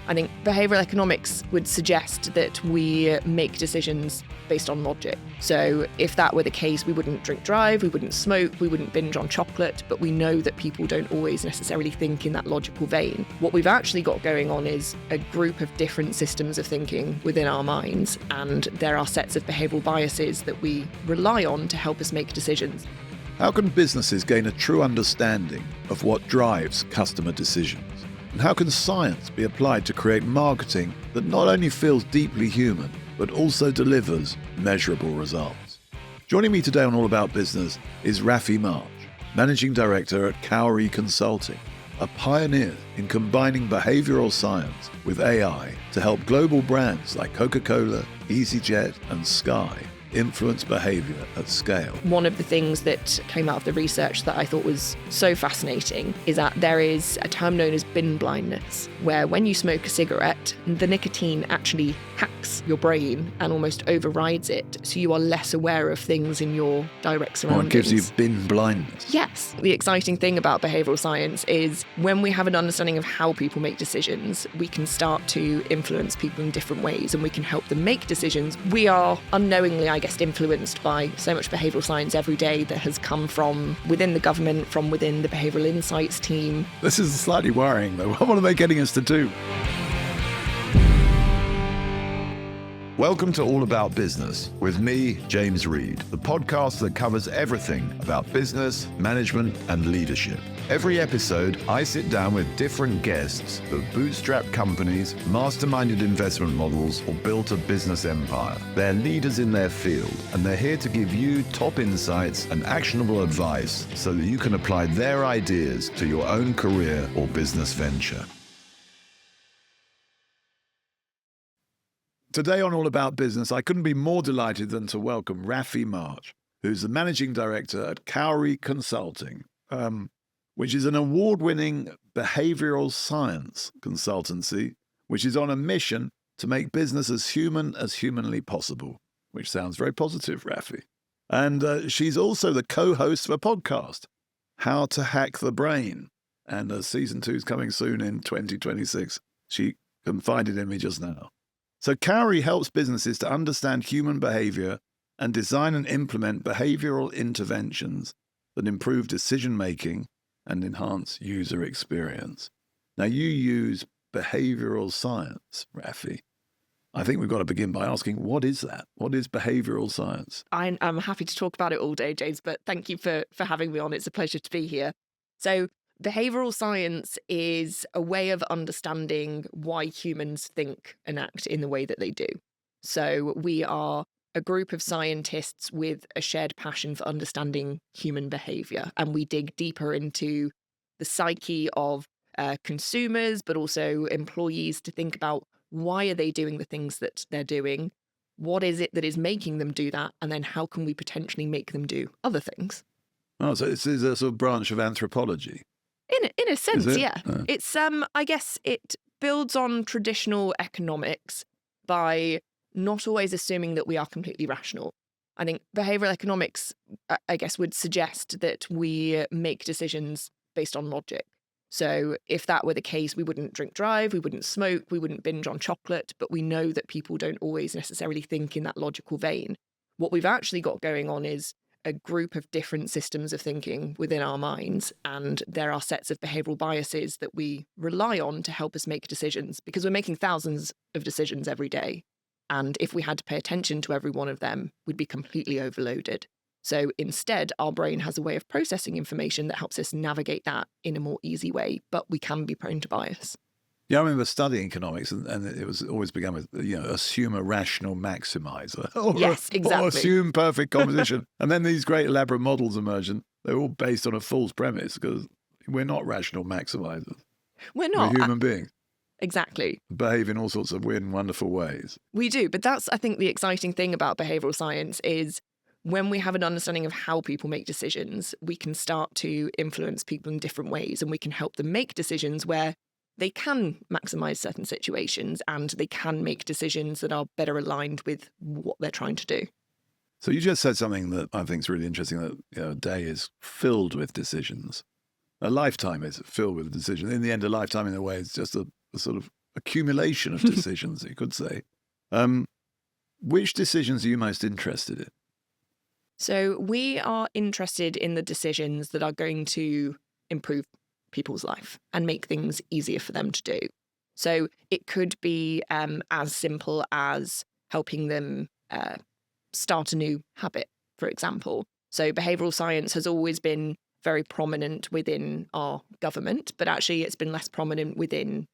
I think behavioural economics would suggest that we make decisions based on logic. So if that were the case, we wouldn't drink drive, we wouldn't smoke, we wouldn't binge on chocolate, but we know that people don't always necessarily think in that logical vein. What we've actually got going on is a group of different systems of thinking within our minds, and there are sets of behavioural biases that we rely on to help us make decisions. How can businesses gain a true understanding of what drives customer decisions? And how can science be applied to create marketing that not only feels deeply human, but also delivers measurable results? Joining me today on All About Business is Raphy March, Managing Director at Cowry Consulting, a pioneer in combining behavioural science with AI to help global brands like Coca-Cola, EasyJet and Sky influence behaviour at scale. One of the things that came out of the research that I thought was so fascinating is that there is a term known as bin blindness, where when you smoke a cigarette, the nicotine actually hacks your brain and almost overrides it, so you are less aware of things in your direct surroundings. It gives you bin blindness. Yes. The exciting thing about behavioural science is when we have an understanding of how people make decisions, we can start to influence people in different ways and we can help them make decisions. We are unknowingly, I guess, influenced by so much behavioural science every day that has come from within the government, from within the behavioural insights team. This is slightly worrying, though. What are they getting us to do? Welcome to All About Business with me, James Reed, the podcast that covers everything about business, management, and leadership. Every episode, I sit down with different guests who have bootstrapped companies, masterminded investment models, or built a business empire. They're leaders in their field, and they're here to give you top insights and actionable advice so that you can apply their ideas to your own career or business venture. Today on All About Business, I couldn't be more delighted than to welcome Raphy March, who's the Managing Director at Cowry Consulting, which is an award-winning behavioural science consultancy, which is on a mission to make business as humanly possible, which sounds very positive, Raphy. And she's also the co-host of a podcast, How to Hack the Brain, and season 2 is coming soon in 2026. She confided in me just now. So Cowry helps businesses to understand human behaviour and design and implement behavioural interventions that improve decision-making and enhance user experience. Now, you use behavioural science, Raphy. I think we've got to begin by asking, what is that? What is behavioural science? I'm happy to talk about it all day, James, but thank you for having me on. It's a pleasure to be here. So behavioural science is a way of understanding why humans think and act in the way that they do. So we are a group of scientists with a shared passion for understanding human behaviour, and we dig deeper into the psyche of consumers, but also employees, to think about why are they doing the things that they're doing, what is it that is making them do that, and then how can we potentially make them do other things. Oh, so this is a sort of branch of anthropology. In a sense, yeah. Oh. It's I guess it builds on traditional economics by not always assuming that we are completely rational. I think behavioural economics, I guess, would suggest that we make decisions based on logic. So if that were the case, we wouldn't drink drive, we wouldn't smoke, we wouldn't binge on chocolate, but we know that people don't always necessarily think in that logical vein. What we've actually got going on is a group of different systems of thinking within our minds, and there are sets of behavioural biases that we rely on to help us make decisions, because we're making thousands of decisions every day. And if we had to pay attention to every one of them, we'd be completely overloaded. So instead, our brain has a way of processing information that helps us navigate that in a more easy way, but we can be prone to bias. Yeah, I remember studying economics, and it was always began with, assume a rational maximizer. Yes, exactly. Or assume perfect composition. And then these great elaborate models emerge, and they're all based on a false premise, because we're not rational maximizers. We're not. We're human beings. Exactly. Behave in all sorts of weird and wonderful ways. We do, but that's, I think, the exciting thing about behavioural science is when we have an understanding of how people make decisions, we can start to influence people in different ways, and we can help them make decisions where they can maximise certain situations and they can make decisions that are better aligned with what they're trying to do. So you just said something that I think is really interesting, that a day is filled with decisions. A lifetime is filled with decisions. In the end, a lifetime, in a way, is just a sort of accumulation of decisions, you could say. Which decisions are you most interested in? So we are interested in the decisions that are going to improve people's life and make things easier for them to do. So it could be as simple as helping them start a new habit, for example. So behavioural science has always been very prominent within our government, but actually it's been less prominent within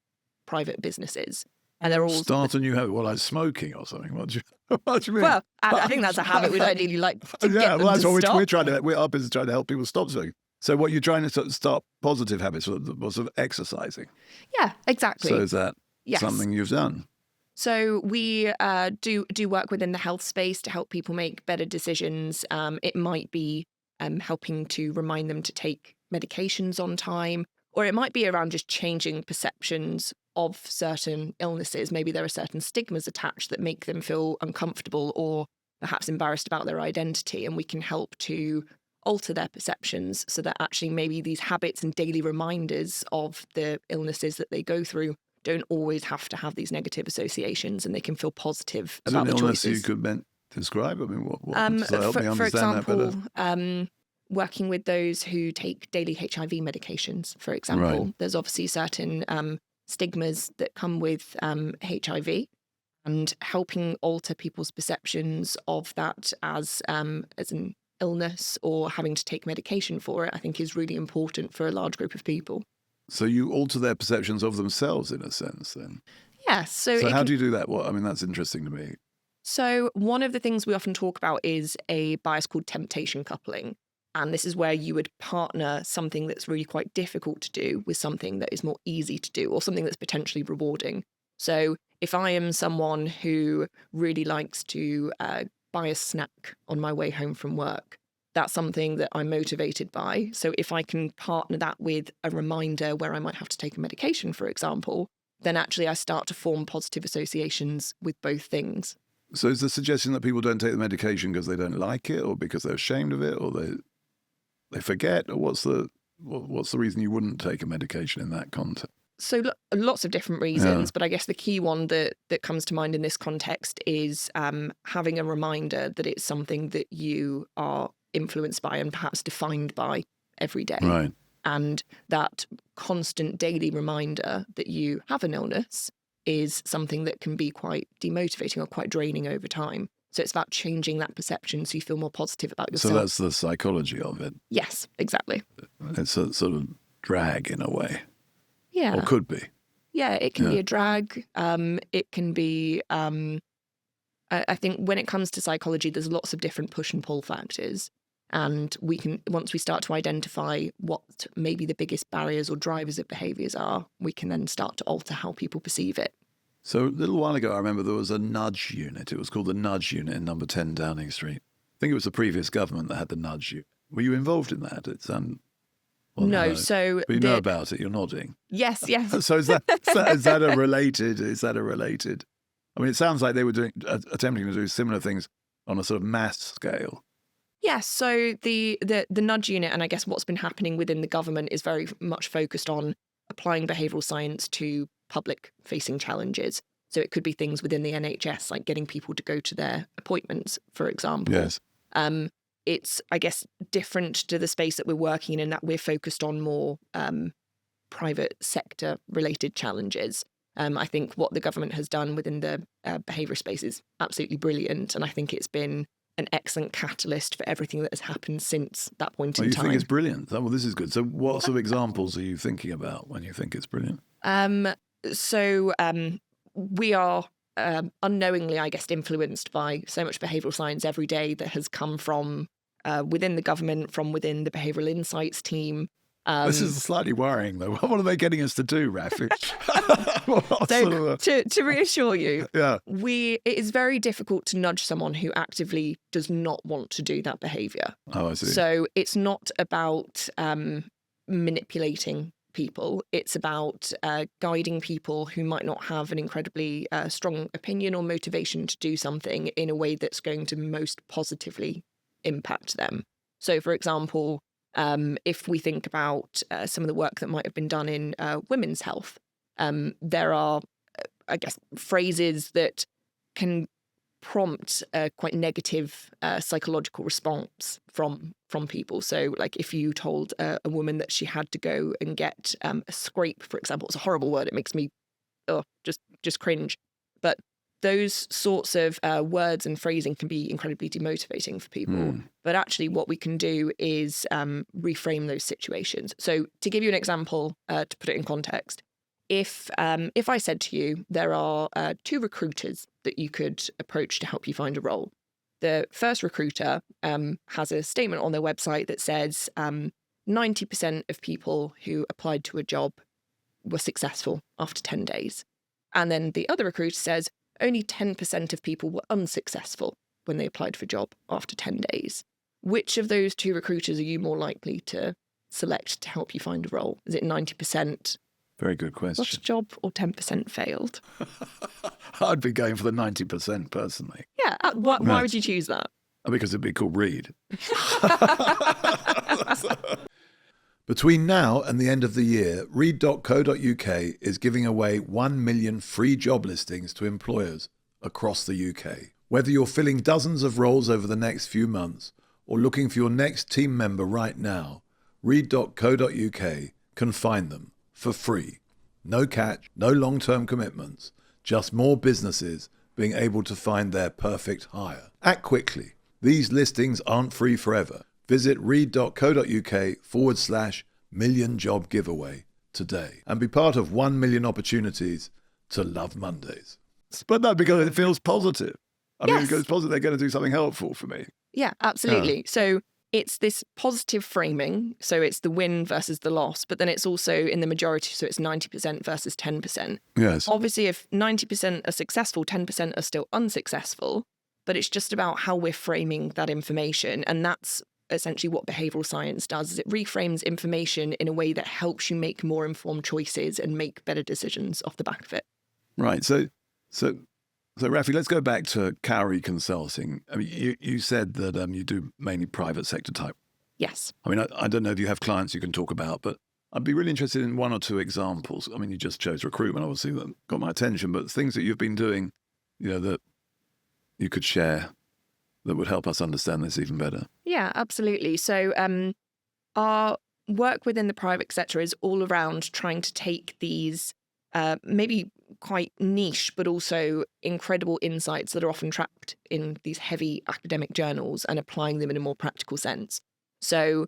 private businesses. And they're all Start a new habit, well, like smoking or something. What do you mean? Well, I think that's a habit we'd ideally like to get them that's to what stop. we're trying to. Our business is trying to help people stop smoking. So what you're trying to sort of start positive habits, sort of exercising. Yeah, exactly. So is that Yes. something you've done? So we do work within the health space to help people make better decisions. It might be helping to remind them to take medications on time, or it might be around just changing perceptions of certain illnesses. Maybe there are certain stigmas attached that make them feel uncomfortable or perhaps embarrassed about their identity, and we can help to alter their perceptions so that actually maybe these habits and daily reminders of the illnesses that they go through don't always have to have these negative associations, and they can feel positive Is about there the an illness choices. you could describe? I mean, what does that help me For understand example, that better? working with those who take daily HIV medications, for example, Right. there's obviously certain stigmas that come with HIV, and helping alter people's perceptions of that as an illness or having to take medication for it, I think is really important for a large group of people. So you alter their perceptions of themselves in a sense then. Yes. So how do you do that? Well, I mean, that's interesting to me. So one of the things we often talk about is a bias called temptation coupling. And this is where you would partner something that's really quite difficult to do with something that is more easy to do or something that's potentially rewarding. So if I am someone who really likes to buy a snack on my way home from work, that's something that I'm motivated by. So if I can partner that with a reminder where I might have to take a medication, for example, then actually I start to form positive associations with both things. So is the suggestion that people don't take the medication because they don't like it or because they're ashamed of it or they forget? Or what's the reason you wouldn't take a medication in that context? So lots of different reasons, but I guess the key one that comes to mind in this context is having a reminder that it's something that you are influenced by and perhaps defined by every day. Right. And that constant daily reminder that you have an illness is something that can be quite demotivating or quite draining over time. So it's about changing that perception so you feel more positive about yourself. So that's the psychology of it. Yes, exactly. It's a sort of drag in a way. Yeah. Or could be. Yeah, it can be a drag. It can be, I think when it comes to psychology, there's lots of different push and pull factors. And we can, once we start to identify what maybe the biggest barriers or drivers of behaviours are, we can then start to alter how people perceive it. So a little while ago, I remember there was a nudge unit. It was called the nudge unit in number 10 Downing Street. I think it was the previous government that had the nudge unit. Were you involved in that? It's well, no, so but you know about it. You're nodding. Yes. So is that a related? I mean, it sounds like they were attempting to do similar things on a sort of mass scale. Yes, so the nudge unit, and I guess what's been happening within the government is very much focused on applying behavioural science to public-facing challenges. So it could be things within the NHS, like getting people to go to their appointments, for example. Yes. It's, I guess, different to the space that we're working in that we're focused on more private sector-related challenges. I think what the government has done within the behaviour space is absolutely brilliant, and I think it's been an excellent catalyst for everything that has happened since that point in time. You think it's brilliant? Well, this is good. So what sort of examples are you thinking about when you think it's brilliant? We are unknowingly, I guess, influenced by so much behavioural science every day that has come from within the government, from within the behavioural insights team. This is slightly worrying, though. What are they getting us to do, Raphy? To reassure you, yeah. it is very difficult to nudge someone who actively does not want to do that behaviour. Oh, I see. So it's not about manipulating people. It's about guiding people who might not have an incredibly strong opinion or motivation to do something in a way that's going to most positively impact them. So, for example, if we think about some of the work that might have been done in women's health, there are I guess, phrases that can prompt a quite negative psychological response from people. So like if you told a woman that she had to go and get a scrape, for example, it's a horrible word. It makes me just cringe. But those sorts of words and phrasing can be incredibly demotivating for people. But actually what we can do is reframe those situations. So to give you an example, to put it in context, if I said to you, there are 2 recruiters that you could approach to help you find a role. The first recruiter has a statement on their website that says 90% of people who applied to a job were successful after 10 days. And then the other recruiter says only 10% of people were unsuccessful when they applied for a job after 10 days. Which of those 2 recruiters are you more likely to select to help you find a role? Is it 90%? Very good question. Lost a job or 10% failed? I'd be going for the 90% personally. Yeah. Why would you choose that? Because it'd be called Reed. Between now and the end of the year, read.co.uk is giving away 1 million free job listings to employers across the UK. Whether you're filling dozens of roles over the next few months or looking for your next team member right now, read.co.uk can find them for free. No catch, no long-term commitments, just more businesses being able to find their perfect hire. Act quickly. These listings aren't free forever. Visit read.co.uk/million job giveaway today and be part of 1 million opportunities to love Mondays. But no, because it feels positive. I mean, because it's positive, they're going to do something helpful for me. Yeah, absolutely. So it's this positive framing. So it's the win versus the loss, but then it's also in the majority. So it's 90% versus 10%. Yes. Obviously, if 90% are successful, 10% are still unsuccessful, but it's just about how we're framing that information. And that's essentially what behavioural science does, is it reframes information in a way that helps you make more informed choices and make better decisions off the back of it. Right. So Raphy, let's go back to Cowry Consulting. I mean, you said that you do mainly private sector type. Yes. I mean, I don't know if you have clients you can talk about, but I'd be really interested in 1 or 2 examples. I mean, you just chose recruitment, obviously, that got my attention, but things that you've been doing, that you could share that would help us understand this even better. Yeah, absolutely. So our work within the private sector is all around trying to take these maybe quite niche, but also incredible insights that are often trapped in these heavy academic journals and applying them in a more practical sense. So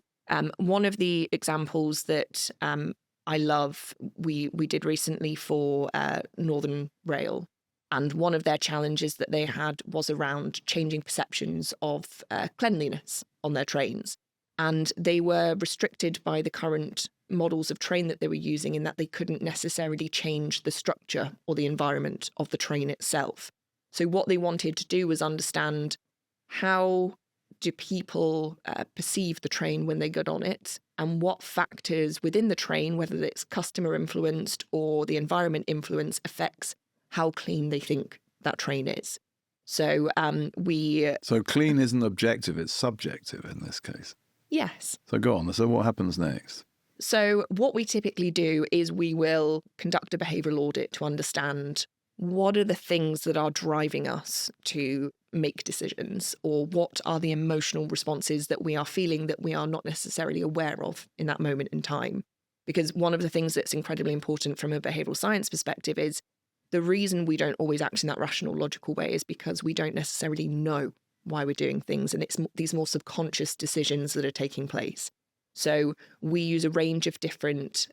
one of the examples that I love, we did recently for Northern Rail. And one of their challenges that they had was around changing perceptions of cleanliness on their trains. And they were restricted by the current models of train that they were using in that they couldn't necessarily change the structure or the environment of the train itself. So what they wanted to do was understand, how do people perceive the train when they get on it, and what factors within the train, whether it's customer influenced or the environment influence, affects how clean they think that train is. So So clean isn't objective, it's subjective in this case. Yes. So go on. So what happens next? So what we typically do is we will conduct a behavioural audit to understand what are the things that are driving us to make decisions, or what are the emotional responses that we are feeling that we are not necessarily aware of in that moment in time. Because one of the things that's incredibly important from a behavioural science perspective is the reason we don't always act in that rational, logical way is because we don't necessarily know why we're doing things, and it's these more subconscious decisions that are taking place. So we use a range of different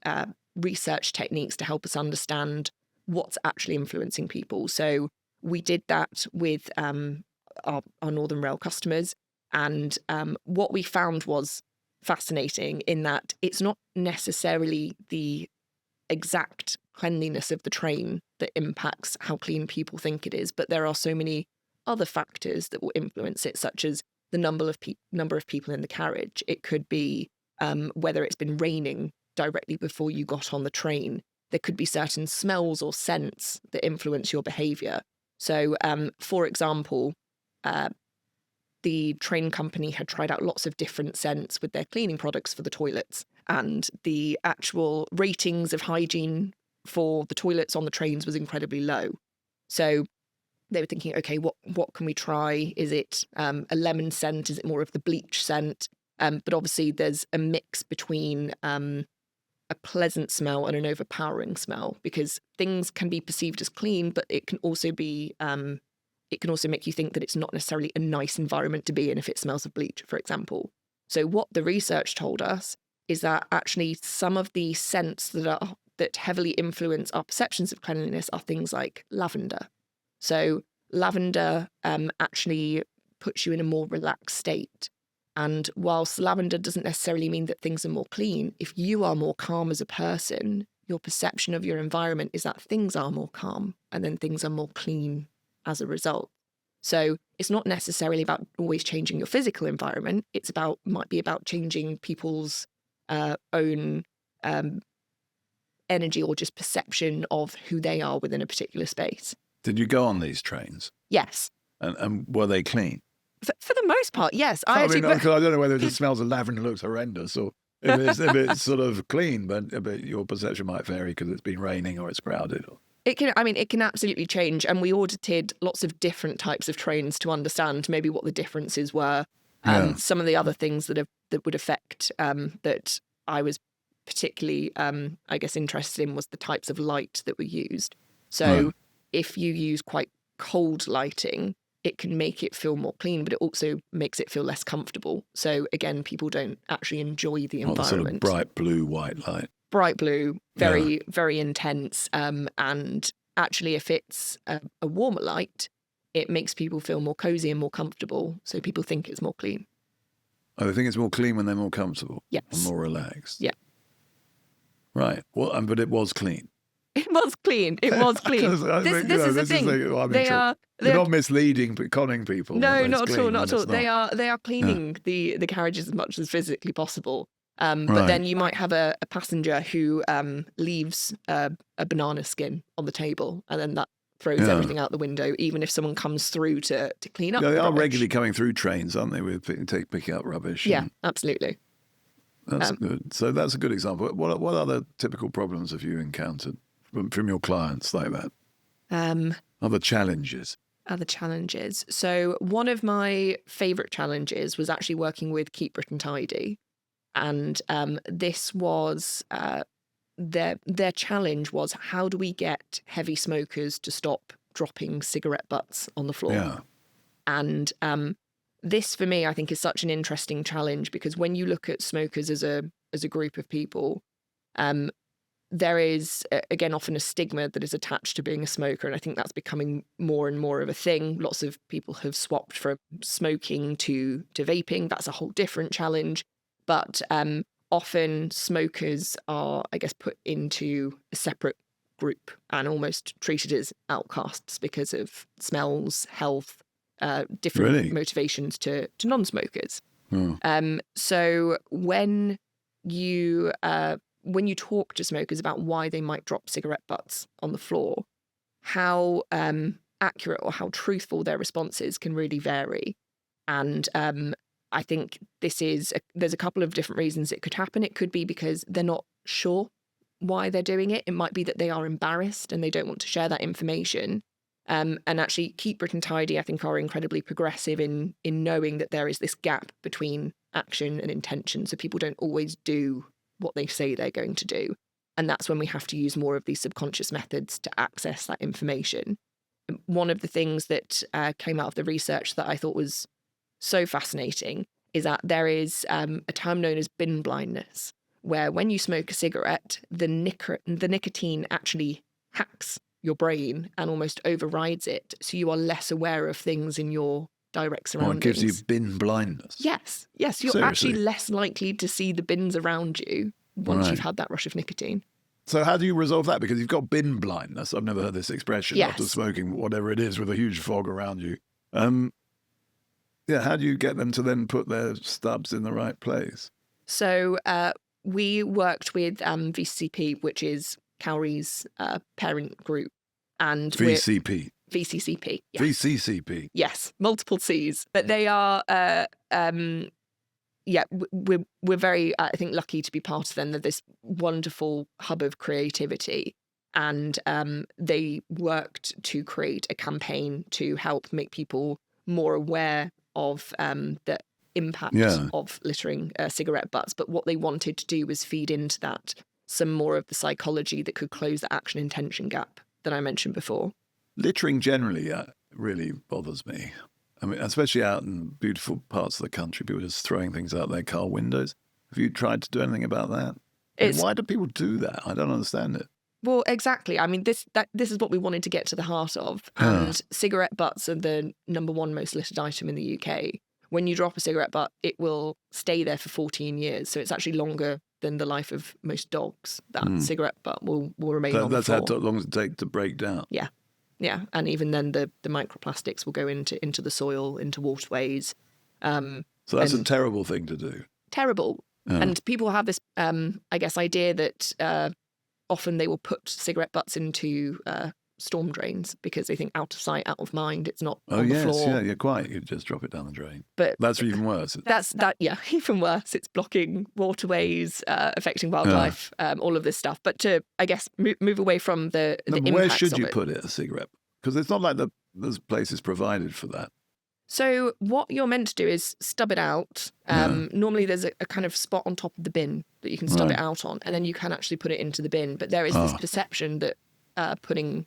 research techniques to help us understand what's actually influencing people. So we did that with our Northern Rail customers, and what we found was fascinating in that it's not necessarily the exact cleanliness of the train that impacts how clean people think it is, but there are so many other factors that will influence it, such as the number of people in the carriage. It could be whether it's been raining directly before you got on the train. There could be certain smells or scents that influence your behaviour. So, for example, the train company had tried out lots of different scents with their cleaning products for the toilets, and the actual ratings of hygiene for the toilets on the trains was incredibly low. So they were thinking, okay, what can we try? Is it a lemon scent? Is it more of the bleach scent? But obviously there's a mix between a pleasant smell and an overpowering smell, because things can be perceived as clean, but it can also be it can also make you think that it's not necessarily a nice environment to be in if it smells of bleach, for example. So what the research told us is that actually some of the scents that heavily influence our perceptions of cleanliness are things like lavender. So lavender actually puts you in a more relaxed state. And whilst lavender doesn't necessarily mean that things are more clean, if you are more calm as a person, your perception of your environment is that things are more calm and then things are more clean as a result. So it's not necessarily about always changing your physical environment. Might be about changing people's own energy or just perception of who they are within a particular space. Did you go on these trains? Yes. And were they clean? For the most part, yes. I don't know whether it smells of lavender looks horrendous or if it's sort of clean, but your perception might vary because it's been raining or it's crowded. It can absolutely change. And we audited lots of different types of trains to understand maybe what the differences were. Some of the other things that would affect that I was particularly, interested in was the types of light that were used. So if you use quite cold lighting, it can make it feel more clean, but it also makes it feel less comfortable. So again, people don't actually enjoy the environment. Sort of bright blue, white light. Bright blue, very, very intense. And actually, if it's a warmer light, it makes people feel more cozy and more comfortable. So people think it's more clean. Oh, they think it's more clean when they're more comfortable? Yes. And more relaxed? Yeah. Right. Well, but it was clean. It was clean. This is the thing. They're not misleading, but conning people. No, not at all. Not at all. They are cleaning the carriages as much as physically possible. But then you might have a passenger who leaves a banana skin on the table, and then that throws everything out the window, even if someone comes through to clean up. Yeah, they are regularly coming through trains, aren't they, with picking up rubbish? Yeah, absolutely. That's good. So that's a good example. What other typical problems have you encountered from your clients like that? Other challenges? Other challenges. So one of my favourite challenges was actually working with Keep Britain Tidy. And this was their challenge was, how do we get heavy smokers to stop dropping cigarette butts on the floor? Yeah. And this, for me, I think is such an interesting challenge, because when you look at smokers as a group of people, there is, again, often a stigma that is attached to being a smoker. And I think that's becoming more and more of a thing. Lots of people have swapped from smoking to vaping. That's a whole different challenge. But often smokers are, I guess, put into a separate group and almost treated as outcasts because of smells, health, different motivations to non-smokers. So when you talk to smokers about why they might drop cigarette butts on the floor, how accurate or how truthful their responses can really vary. And I think there's a couple of different reasons it could happen. It could be because they're not sure why they're doing it. It might be that they are embarrassed and they don't want to share that information. And actually, Keep Britain Tidy, I think, are incredibly progressive in knowing that there is this gap between action and intention. So people don't always do what they say they're going to do. And that's when we have to use more of these subconscious methods to access that information. One of the things that came out of the research that I thought was so fascinating is that there is a term known as bin blindness, where when you smoke a cigarette, the nicotine actually hacks your brain and almost overrides it. So you are less aware of things in your direct surroundings. Oh, it gives you bin blindness. Yes. You're Seriously? actually less likely to see the bins around you once you've had that rush of nicotine. So how do you resolve that? Because you've got bin blindness. I've never heard this expression after smoking whatever it is with a huge fog around you. How do you get them to then put their stubs in the right place? So we worked with VCCP, which is Cowry's parent group. And VCP. VCCP. Yes. VCCP. Yes, multiple C's. But they are, we're very, I think, lucky to be part of them. They're this wonderful hub of creativity. And they worked to create a campaign to help make people more aware of the impact of littering cigarette butts. But what they wanted to do was feed into that some more of the psychology that could close the action intention gap that I mentioned before. Littering generally really bothers me. I mean, especially out in beautiful parts of the country, people just throwing things out their car windows. Have you tried to do anything about that? Why do people do that? I don't understand it. Well, exactly. I mean, this is what we wanted to get to the heart of. And cigarette butts are the number one most littered item in the UK. When you drop a cigarette butt, it will stay there for 14 years. So it's actually longer than the life of most dogs. That cigarette butt will remain on the floor. That's how long does it take to break down? Yeah. Yeah. And even then the microplastics will go into the soil, into waterways. So that's a terrible thing to do. Terrible. And people have this, I guess, idea that often they will put cigarette butts into storm drains because they think out of sight, out of mind. It's not on the floor. Yeah, you're quite. You just drop it down the drain. But that's even worse. Even worse. It's blocking waterways, affecting wildlife, all of this stuff. But to, I guess, move away from the impacts where should you of it. put it, a cigarette? Because it's not like there's places provided for that. So what you're meant to do is stub it out. Normally there's a kind of spot on top of the bin that you can stub it out on, and then you can actually put it into the bin. But there is this perception that putting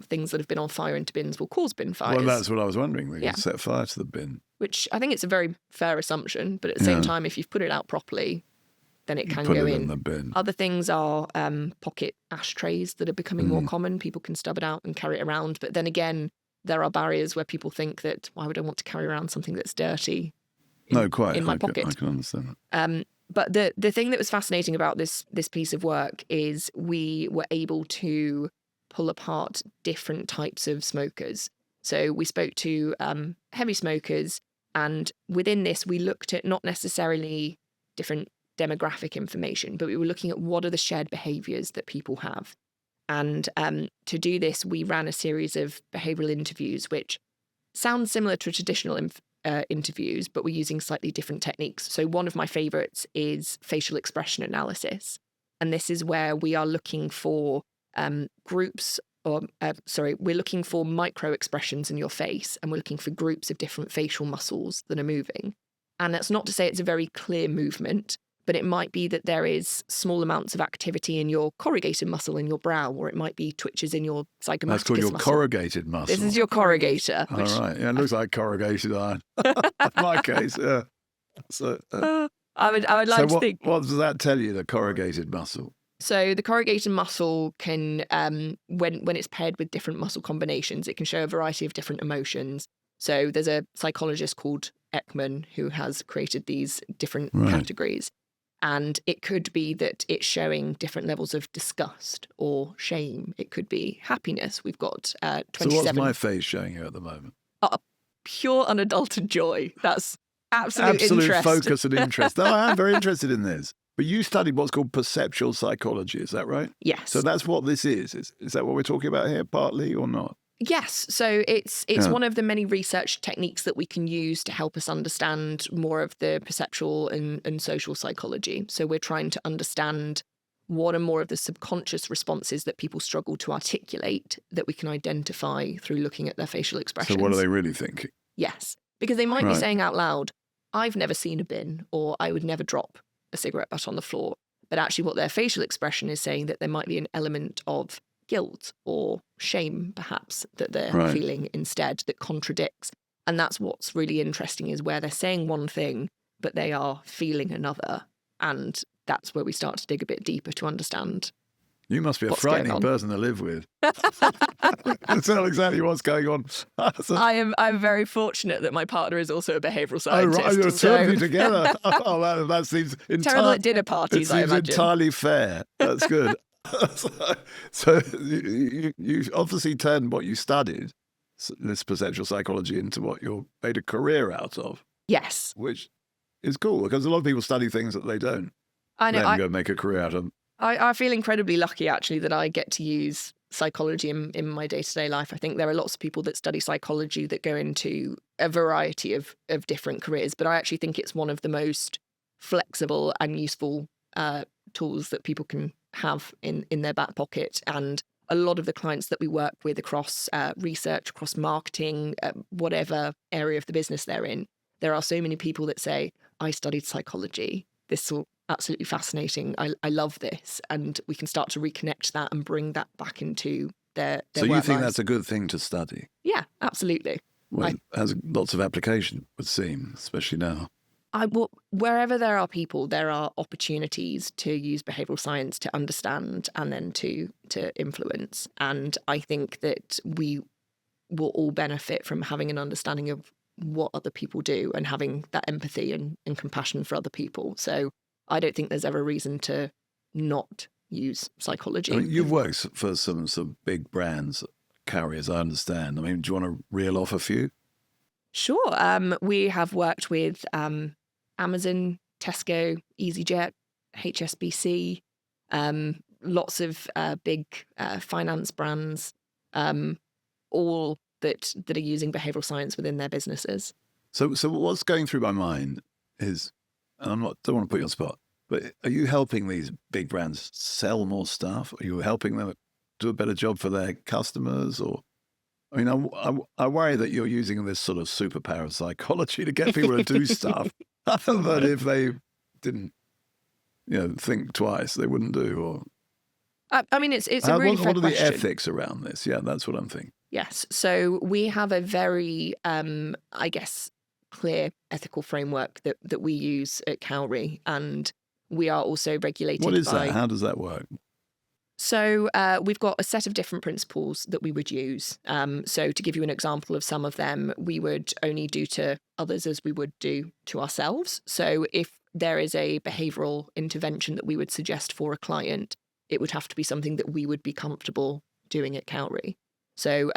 things that have been on fire into bins will cause bin fires. Well, that's what I was wondering. They can set fire to the bin. Which I think it's a very fair assumption. But at the same time, if you've put it out properly, then it can go in the bin. Other things are pocket ashtrays that are becoming more common. People can stub it out and carry it around. But then again, there are barriers where people think that, why would I want to carry around something that's dirty in my pocket? I can understand that. But the thing that was fascinating about this piece of work is we were able to pull apart different types of smokers. So we spoke to heavy smokers, and within this we looked at not necessarily different demographic information, but we were looking at what are the shared behaviours that people have. And to do this, we ran a series of behavioural interviews, which sound similar to traditional interviews, but we're using slightly different techniques. So one of my favourites is facial expression analysis. And this is where we are looking for we're looking for micro expressions in your face, and we're looking for groups of different facial muscles that are moving. And that's not to say it's a very clear movement, but it might be that there is small amounts of activity in your corrugated muscle in your brow, or it might be twitches in your zygomaticus muscle. That's called your corrugated muscle. This is your corrugator. All right. Yeah, it looks like corrugated iron. In my case, yeah. So, I would like to think. What does that tell you, the corrugated muscle? So the corrugated muscle can, when it's paired with different muscle combinations, it can show a variety of different emotions. So there's a psychologist called Ekman who has created these different categories. And it could be that it's showing different levels of disgust or shame. It could be happiness. We've got 27. So what's my face showing you at the moment? Pure unadulterated joy. That's absolute interest. Focus and interest. No, I am very interested in this. But you studied what's called perceptual psychology, is that right? Yes. So that's what this is. Is that what we're talking about here, partly, or not? Yes. So it's one of the many research techniques that we can use to help us understand more of the perceptual and social psychology. So we're trying to understand what are more of the subconscious responses that people struggle to articulate that we can identify through looking at their facial expressions. So what are they really thinking? Yes. Because they might be saying out loud, I've never seen a bin, or I would never drop a cigarette butt on the floor. But actually what their facial expression is saying that there might be an element of guilt or shame, perhaps, that they're feeling instead that contradicts. And that's what's really interesting, is where they're saying one thing, but they are feeling another. And that's where we start to dig a bit deeper to understand. You must be a frightening person to live with. That's not exactly what's going on. I'm very fortunate that my partner is also a behavioural scientist. Oh, right. You're two of you together. Oh, that seems terrible at dinner parties, I imagine. It seems entirely fair. That's good. So you obviously turned what you studied, this perceptual psychology, into what you made a career out of. Yes. Which is cool, because a lot of people study things that they don't. I know. Then go make a career out of them. I feel incredibly lucky, actually, that I get to use psychology in my day-to-day life. I think there are lots of people that study psychology that go into a variety of different careers, but I actually think it's one of the most flexible and useful tools that people can have in their back pocket. And a lot of the clients that we work with across research, across marketing, whatever area of the business they're in, there are so many people that say, I studied psychology. This is all absolutely fascinating. I love this. And we can start to reconnect that and bring that back into their So you work think lives. that's a good thing to study? Yeah, absolutely. Well, it has lots of application, it would seem, especially now. Wherever there are people, there are opportunities to use behavioural science to understand and then to influence. And I think that we will all benefit from having an understanding of what other people do and having that empathy and compassion for other people. So I don't think there's ever a reason to not use psychology. I mean, you've worked for some big brands, Cowrie, as I understand. I mean, do you want to reel off a few? Sure. We have worked with Amazon, Tesco, EasyJet, HSBC, lots of big finance brands, all that are using behavioural science within their businesses. So what's going through my mind is, and don't want to put you on the spot, but are you helping these big brands sell more stuff? Are you helping them do a better job for their customers? Or, I mean, I worry that you're using this sort of superpower of psychology to get people to do stuff that if they didn't, think twice, they wouldn't do. Or I mean, it's a really fair what are question. the ethics around this? Yeah, that's what I'm thinking. Yes. So we have a very, I guess, clear ethical framework that we use at Cowrie, and we are also regulated by... What is that? How does that work? So we've got a set of different principles that we would use. So to give you an example of some of them, we would only do to others as we would do to ourselves. So if there is a behavioural intervention that we would suggest for a client, it would have to be something that we would be comfortable doing at Cowrie. So,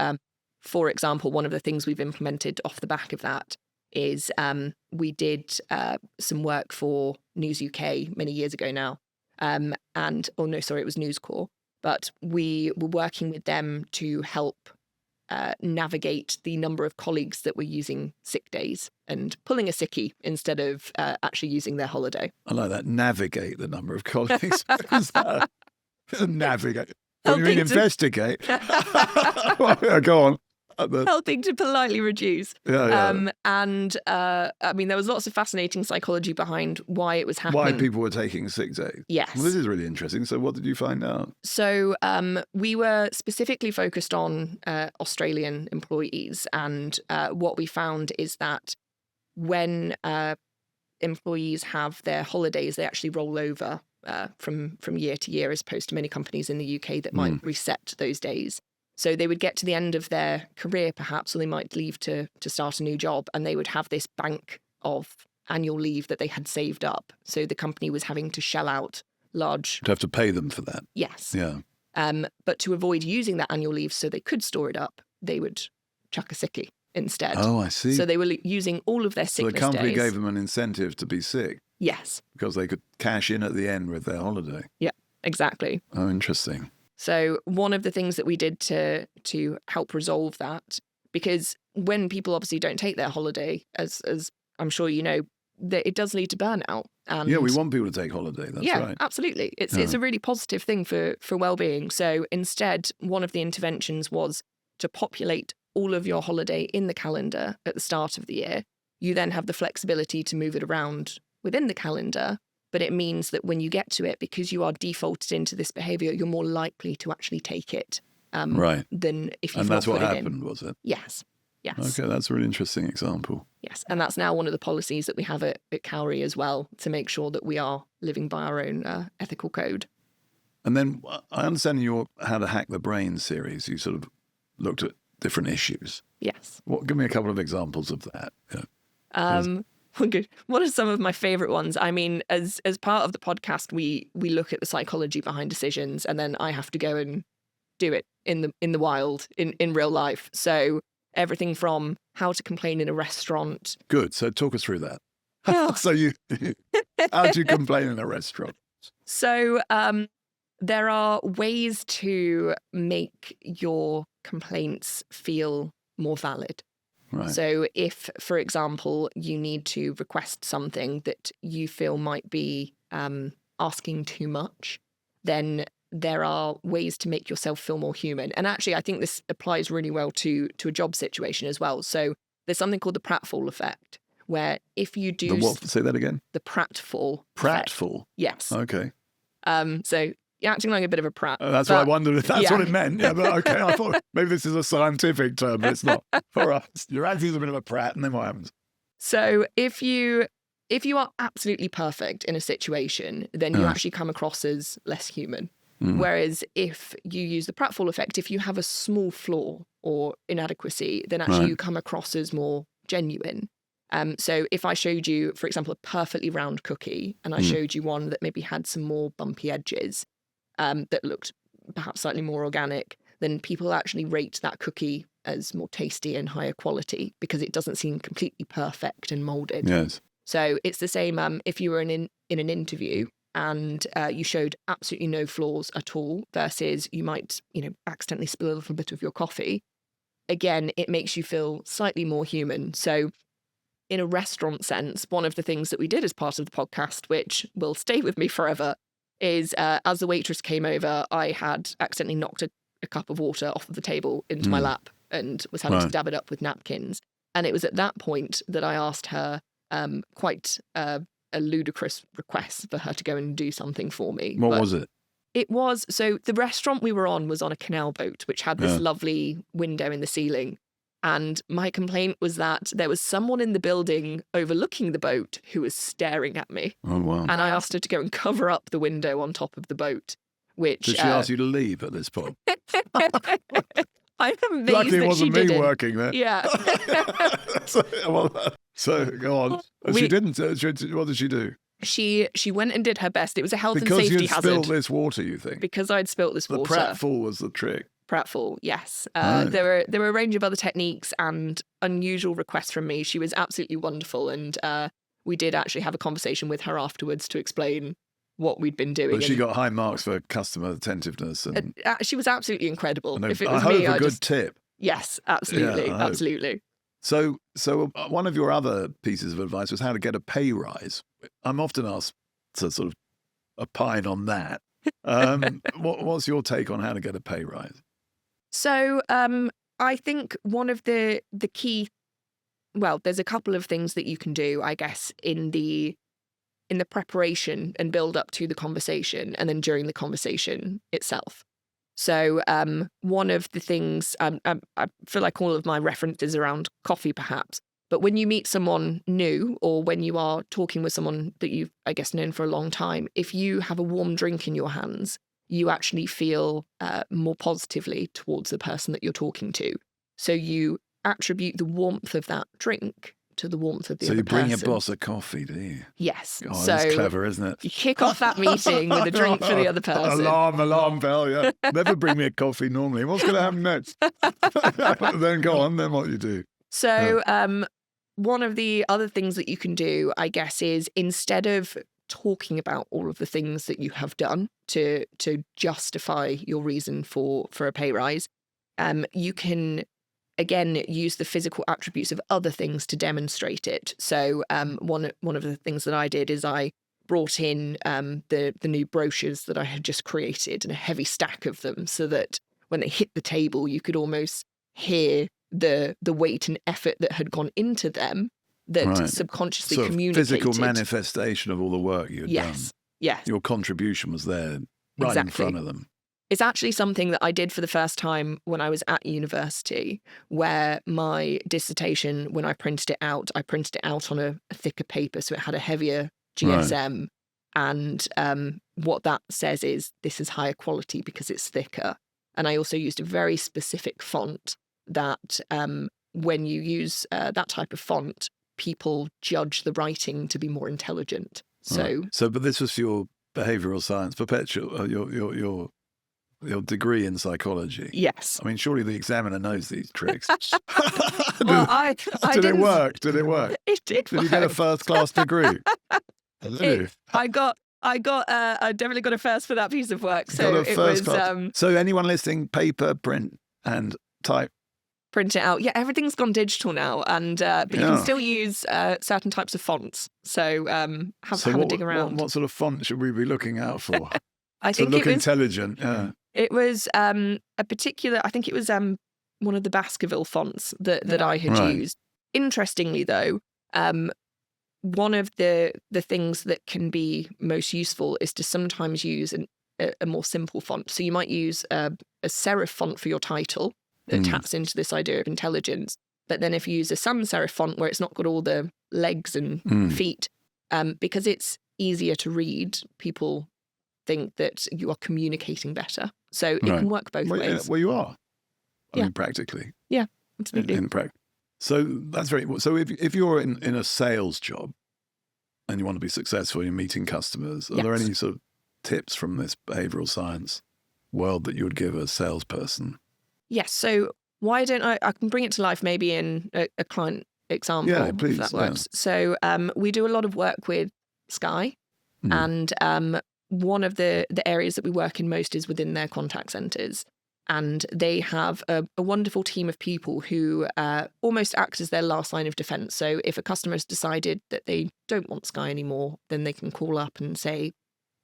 for example, one of the things we've implemented off the back of that is we did some work for News UK many years ago now. It was News Corps. But we were working with them to help navigate the number of colleagues that were using sick days and pulling a sickie instead of actually using their holiday. I like that. Navigate the number of colleagues. Navigate. When you Helping mean to- investigate. Go on. Helping to politely reduce. Yeah. I mean, there was lots of fascinating psychology behind why it was happening. Why people were taking sick days. Yes. Well, this is really interesting. So what did you find out? So we were specifically focused on Australian employees. And what we found is that when employees have their holidays, they actually roll over from year to year, as opposed to many companies in the UK that might reset those days. So they would get to the end of their career, perhaps, or they might leave to start a new job, and they would have this bank of annual leave that they had saved up. So the company was having to shell out large... You'd have to pay them for that. Yes. Yeah. But to avoid using that annual leave so they could store it up, they would chuck a sickie instead. Oh, I see. So they were using all of their sickness days. So the company gave them an incentive to be sick. Yes. Because they could cash in at the end with their holiday. Yeah, exactly. Oh, interesting. So one of the things that we did to help resolve that, because when people obviously don't take their holiday, as I'm sure you know, that it does lead to burnout. And yeah, we want people to take holiday. That's right. Absolutely. It's a really positive thing for well-being. So instead, one of the interventions was to populate all of your holiday in the calendar at the start of the year. You then have the flexibility to move it around within the calendar. But it means that when you get to it, because you are defaulted into this behaviour, you're more likely to actually take it right. than if you've And that's not what put it happened, in. was it? Yes. Okay, that's a really interesting example. Yes, and that's now one of the policies that we have at Cowrie as well, to make sure that we are living by our own ethical code. And then I understand in your How to Hack the Brain series, you sort of looked at different issues. Yes. Give me a couple of examples of that. Yeah. Good. What are some of my favourite ones? I mean, as part of the podcast, we look at the psychology behind decisions, and then I have to go and do it in the wild, in real life. So everything from how to complain in a restaurant. Good. So talk us through that. Oh. So how do you complain in a restaurant? So there are ways to make your complaints feel more valid. Right. So if, for example, you need to request something that you feel might be asking too much, then there are ways to make yourself feel more human. And actually, I think this applies really well to a job situation as well. So there's something called the pratfall effect, where if you do... The what? Say that again? The pratfall. Pratfall? Yes. Okay. So you're acting like a bit of a prat. That's what I wondered if that's what it meant. Yeah, but okay, I thought maybe this is a scientific term, but it's not. For us, you're acting as a bit of a prat, and then what happens? So if you are absolutely perfect in a situation, then you actually come across as less human. Whereas if you use the pratfall effect, if you have a small flaw or inadequacy, then actually you come across as more genuine. So if I showed you, for example, a perfectly round cookie, and I showed you one that maybe had some more bumpy edges, that looked perhaps slightly more organic, then people actually rate that cookie as more tasty and higher quality because it doesn't seem completely perfect and molded. Yes. So it's the same if you were in an interview and you showed absolutely no flaws at all versus you might, accidentally spill a little bit of your coffee. Again, it makes you feel slightly more human. So in a restaurant sense, one of the things that we did as part of the podcast, which will stay with me forever, is as the waitress came over, I had accidentally knocked a cup of water off of the table into my lap and was having to dab it up with napkins. And it was at that point that I asked her quite a ludicrous request for her to go and do something for me. What was it? It was, so the restaurant we were on was on a canal boat, which had this lovely window in the ceiling. And my complaint was that there was someone in the building overlooking the boat who was staring at me. Oh, wow. And I asked her to go and cover up the window on top of the boat, which... Did she ask you to leave at this point? I'm amazed Luckily it that wasn't she me didn't. working there. Yeah. So go on. She didn't. What did she do? She went and did her best. It was a health and Because safety you'd hazard. spilled this water, you think? Because I'd spilt this water. The pratfall was the trick. Pratfall, yes. There were a range of other techniques and unusual requests from me. She was absolutely wonderful, and we did actually have a conversation with her afterwards to explain what we'd been doing. But she got high marks for customer attentiveness. And she was absolutely incredible. If it was I hope me, a good tip. Yes, absolutely, Yeah, absolutely. So one of your other pieces of advice was how to get a pay rise. I'm often asked to sort of opine on that. What's your take on how to get a pay rise? So I think one of the key, well, there's a couple of things that you can do, I guess, in the preparation and build up to the conversation and then during the conversation itself. So one of the things, I feel like all of my references around coffee perhaps, but when you meet someone new or when you are talking with someone that you've, I guess, known for a long time, if you have a warm drink in your hands, you actually feel more positively towards the person that you're talking to. So you attribute the warmth of that drink to the warmth of the other person. So you bring your boss a coffee, do you? Yes. Oh, so that's clever, isn't it? You kick off that meeting with a drink for the other person. Alarm bell, yeah. Never bring me a coffee normally. What's going to happen next? Then go on, then what you do. So one of the other things that you can do, I guess, is instead of talking about all of the things that you have done to justify your reason for a pay rise, you can again use the physical attributes of other things to demonstrate it. So one of the things that I did is I brought in the new brochures that I had just created and a heavy stack of them so that when they hit the table you could almost hear the weight and effort that had gone into them that subconsciously communicated. Physical manifestation of all the work you had done. Yes. Your contribution was there right in front of them. It's actually something that I did for the first time when I was at university, where my dissertation, when I printed it out on a thicker paper, so it had a heavier GSM. Right. And what that says is this is higher quality because it's thicker. And I also used a very specific font that when you use that type of font, people judge the writing to be more intelligent. So, but this was for your behavioural science, your degree in psychology. Yes. I mean, surely the examiner knows these tricks. Well, did it work? Did it work? It did. Did you get a first-class degree? I definitely got a first for that piece of work. So it was. So anyone listening, paper, print, and type. Print it out. Yeah, everything's gone digital now, and but you can still use certain types of fonts. So have a dig around. What sort of font should we be looking out for? I To think look it was intelligent. Yeah. it was a particular. I think it was one of the Baskerville fonts that I had Right. used. Interestingly, though, one of the things that can be most useful is to sometimes use a more simple font. So you might use a serif font for your title that taps into this idea of intelligence. But then if you use a sans serif font where it's not got all the legs and feet, because it's easier to read, people think that you are communicating better. So it can work both ways. Well, you are. I Yeah. mean, practically. Yeah, absolutely. In practice. So that's very. So if you're in a sales job and you want to be successful, you're meeting customers. Are there Yes. any sort of tips from this behavioral science world that you would give a salesperson? Yes. So why don't I can bring it to life maybe in a client example, Yeah, please, if that yeah. works. So we do a lot of work with Sky, and one of the areas that we work in most is within their contact centres. And they have a wonderful team of people who almost act as their last line of defence. So if a customer has decided that they don't want Sky anymore, then they can call up and say,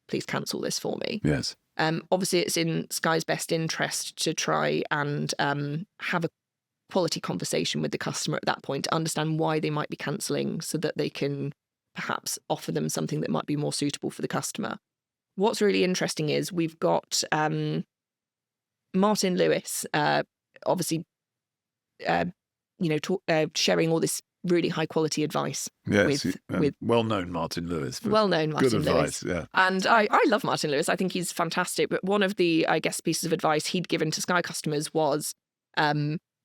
please cancel this for me. Yes. Obviously, it's in Sky's best interest to try and have a quality conversation with the customer at that point to understand why they might be cancelling so that they can perhaps offer them something that might be more suitable for the customer. What's really interesting is we've got Martin Lewis, obviously, sharing all this really high quality advice. Yes. with well-known Martin Lewis. well-known Martin Good Lewis. advice, yeah. And I love Martin Lewis. I think he's fantastic. But one of the, I guess, pieces of advice he'd given to Sky customers was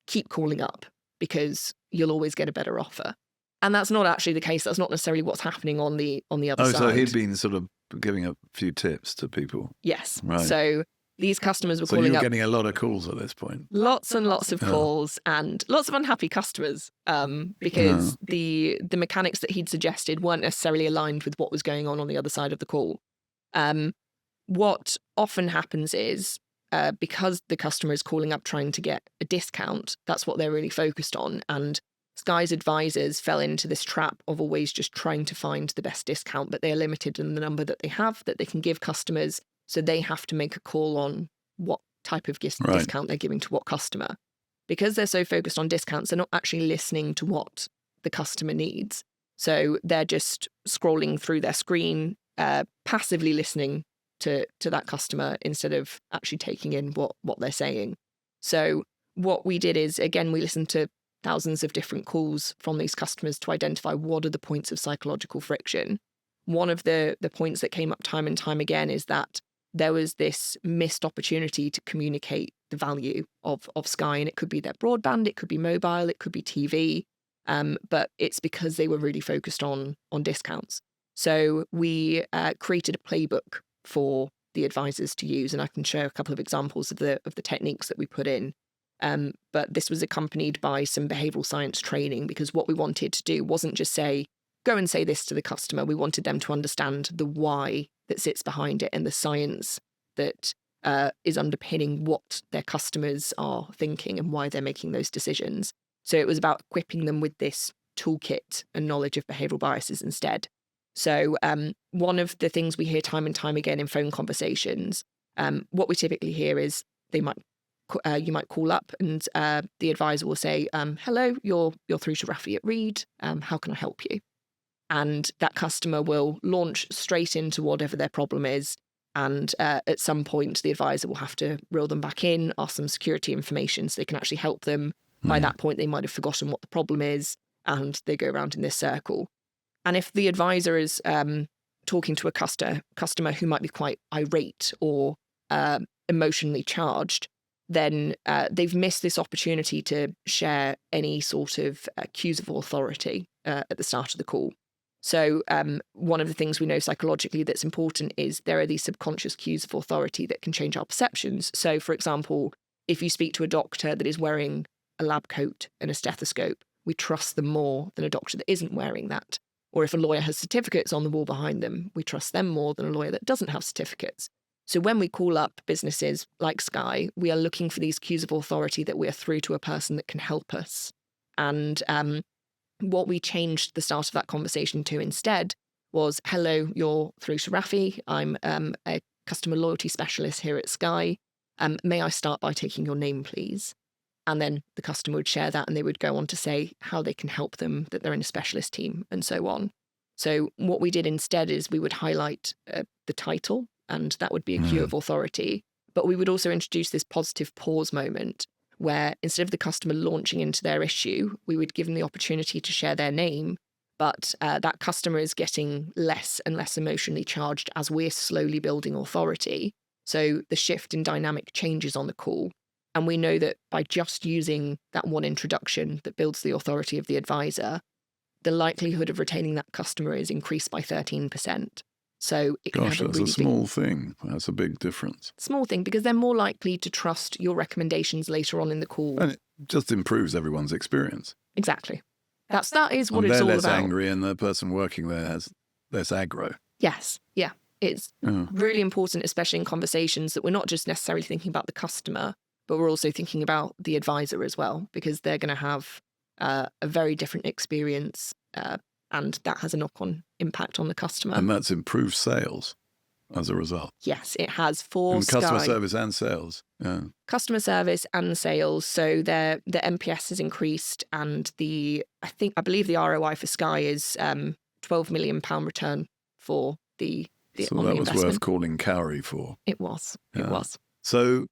keep calling up because you'll always get a better offer. And that's not actually the case. That's not necessarily what's happening on the other side. So he'd been sort of giving a few tips to people. Yes. Right. So these customers were So calling you were up. getting a lot of calls at this point. Lots and lots of calls and lots of unhappy customers because the mechanics that he'd suggested weren't necessarily aligned with what was going on the other side of the call. What often happens is because the customer is calling up trying to get a discount, that's what they're really focused on. And Sky's advisors fell into this trap of always just trying to find the best discount, but they are limited in the number that they have that they can give customers. So they have to make a call on what type of discount they're giving to what customer. Because they're so focused on discounts, they're not actually listening to what the customer needs. So they're just scrolling through their screen, passively listening to that customer instead of actually taking in what they're saying. So what we did is, again, we listened to thousands of different calls from these customers to identify what are the points of psychological friction. One of the points that came up time and time again is that there was this missed opportunity to communicate the value of Sky. And it could be their broadband, it could be mobile, it could be TV. But it's because they were really focused on discounts. So we created a playbook for the advisors to use. And I can share a couple of examples of the techniques that we put in. But this was accompanied by some behavioural science training, because what we wanted to do wasn't just say, go and say this to the customer. We wanted them to understand the why that sits behind it and the science that is underpinning what their customers are thinking and why they're making those decisions. So it was about equipping them with this toolkit and knowledge of behavioural biases instead. So one of the things we hear time and time again in phone conversations, what we typically hear is you might call up and the advisor will say, hello, you're through to Raphy at Reed. How can I help you? And that customer will launch straight into whatever their problem is. And at some point, the advisor will have to reel them back in, ask them security information so they can actually help them. By that point, they might have forgotten what the problem is, and they go around in this circle. And if the advisor is talking to a customer who might be quite irate or emotionally charged, then they've missed this opportunity to share any sort of cues of authority at the start of the call. So one of the things we know psychologically that's important is there are these subconscious cues of authority that can change our perceptions. So, for example, if you speak to a doctor that is wearing a lab coat and a stethoscope, we trust them more than a doctor that isn't wearing that. Or if a lawyer has certificates on the wall behind them, we trust them more than a lawyer that doesn't have certificates. So when we call up businesses like Sky, we are looking for these cues of authority that we are through to a person that can help us. And what we changed the start of that conversation to instead was, hello, you're through to Raphy. I'm a customer loyalty specialist here at Sky. May I start by taking your name, please? And then the customer would share that and they would go on to say how they can help them, that they're in a specialist team and so on. So what we did instead is we would highlight the title, and that would be a cue of authority. But we would also introduce this positive pause moment where instead of the customer launching into their issue, we would give them the opportunity to share their name. But that customer is getting less and less emotionally charged as we're slowly building authority. So the shift in dynamic changes on the call. And we know that by just using that one introduction that builds the authority of the advisor, the likelihood of retaining that customer is increased by 13%. So it can Gosh, have a that's really a small thing. That's a big difference. small thing, because they're more likely to trust your recommendations later on in the call. And it just improves everyone's experience. Exactly. That is what And it's they're all less about. angry and the person working there has less aggro. Yes. Yeah. It's really important, especially in conversations, that we're not just necessarily thinking about the customer, but we're also thinking about the advisor as well, because they're going to have a very different experience, and that has a knock-on impact on the customer. And that's improved sales as a result. Yes, it has for And customer Sky. service and sales. Yeah. Customer service and sales. So the NPS has increased, and I believe the ROI for Sky is £12 million return for the So on that the was investment. worth calling Cowrie for. It was. Yeah. It was. So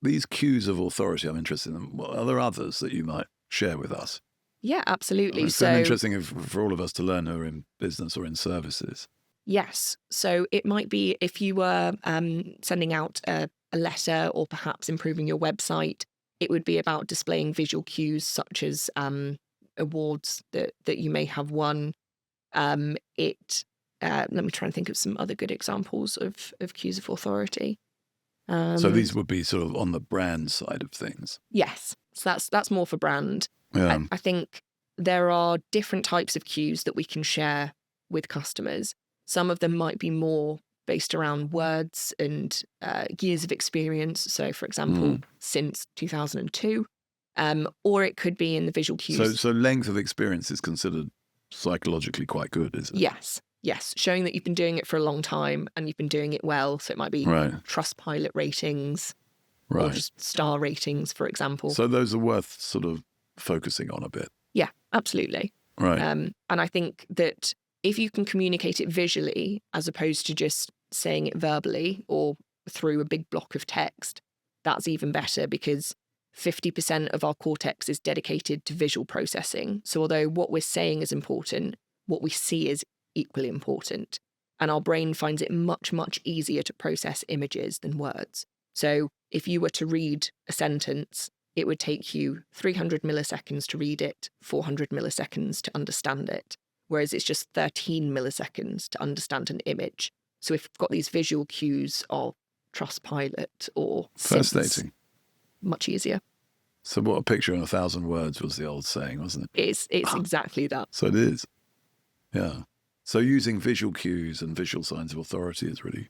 these cues of authority, I'm interested in. What are there others that you might share with us? Yeah, absolutely. It's interesting for all of us to learn who are in business or in services. Yes. So it might be if you were sending out a letter or perhaps improving your website, it would be about displaying visual cues such as awards that you may have won. Let me try and think of some other good examples of cues of authority. So these would be sort of on the brand side of things. Yes. So that's more for brand. Yeah. I think there are different types of cues that we can share with customers. Some of them might be more based around words and years of experience. So, for example, since 2002, or it could be in the visual cues. So length of experience is considered psychologically quite good, is it? Yes. Showing that you've been doing it for a long time and you've been doing it well. So it might be Trustpilot ratings or just star ratings, for example. So those are worth sort of focusing on a bit. Yeah, absolutely. Right. And I think that if you can communicate it visually as opposed to just saying it verbally or through a big block of text, that's even better, because 50% of our cortex is dedicated to visual processing. So although what we're saying is important, what we see is equally important. And our brain finds it much, much easier to process images than words. So if you were to read a sentence, it would take you 300 milliseconds to read it, 400 milliseconds to understand it, whereas it's just 13 milliseconds to understand an image. So if we've got these visual cues of Trustpilot or Fascinating. much easier. So what a picture in 1,000 words was the old saying, wasn't it? It's exactly that. So it is. Yeah. So using visual cues and visual signs of authority is really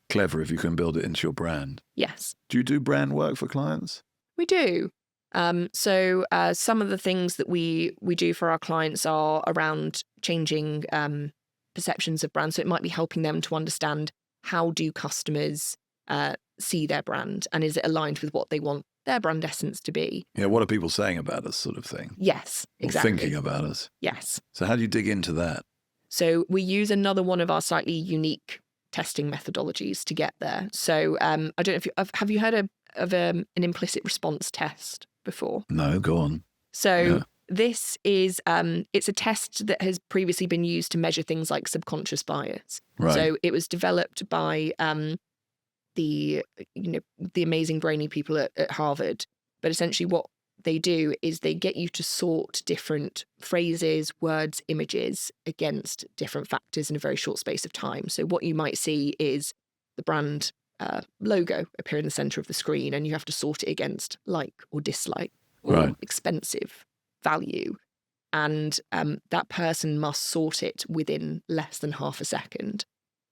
clever if you can build it into your brand. Yes. Do you do brand work for clients? We do. So some of the things that we do for our clients are around changing perceptions of brand. So it might be helping them to understand, how do customers see their brand, and is it aligned with what they want their brand essence to be? Yeah, what are people saying about us, sort of thing? Yes, exactly. Or thinking about us. Yes. So how do you dig into that? So we use another one of our slightly unique testing methodologies to get there. So I don't know if have you heard of an implicit response test before? No, go on. So this is it's a test that has previously been used to measure things like subconscious bias. Right. So it was developed by the amazing brainy people at Harvard. But essentially what they do is they get you to sort different phrases, words, images against different factors in a very short space of time. So what you might see is the brand logo appear in the center of the screen, and you have to sort it against like or dislike or expensive, value. And that person must sort it within less than half a second.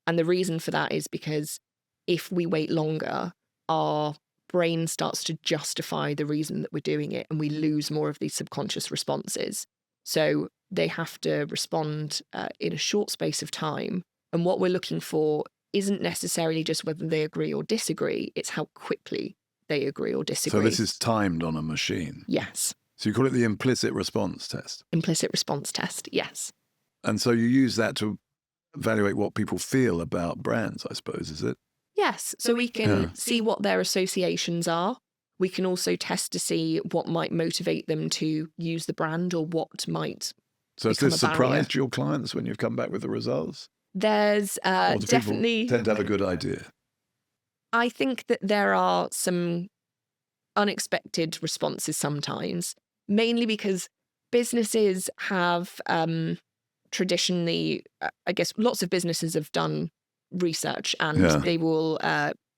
And the reason for that is because if we wait longer, our brain starts to justify the reason that we're doing it, and we lose more of these subconscious responses. So they have to respond in a short space of time. And what we're looking for isn't necessarily just whether they agree or disagree, it's how quickly they agree or disagree. So this is timed on a machine? Yes. So you call it the implicit response test? Implicit response test, yes. And so you use that to evaluate what people feel about brands, I suppose, is it? Yes. So we can see what their associations are. We can also test to see what might motivate them to use the brand or what might So has become this a barrier. surprised your clients when you've come back with the results? There's Or do definitely... people tend to have a good idea? I think that there are some unexpected responses sometimes, mainly because businesses have traditionally, I guess lots of businesses have done research and they will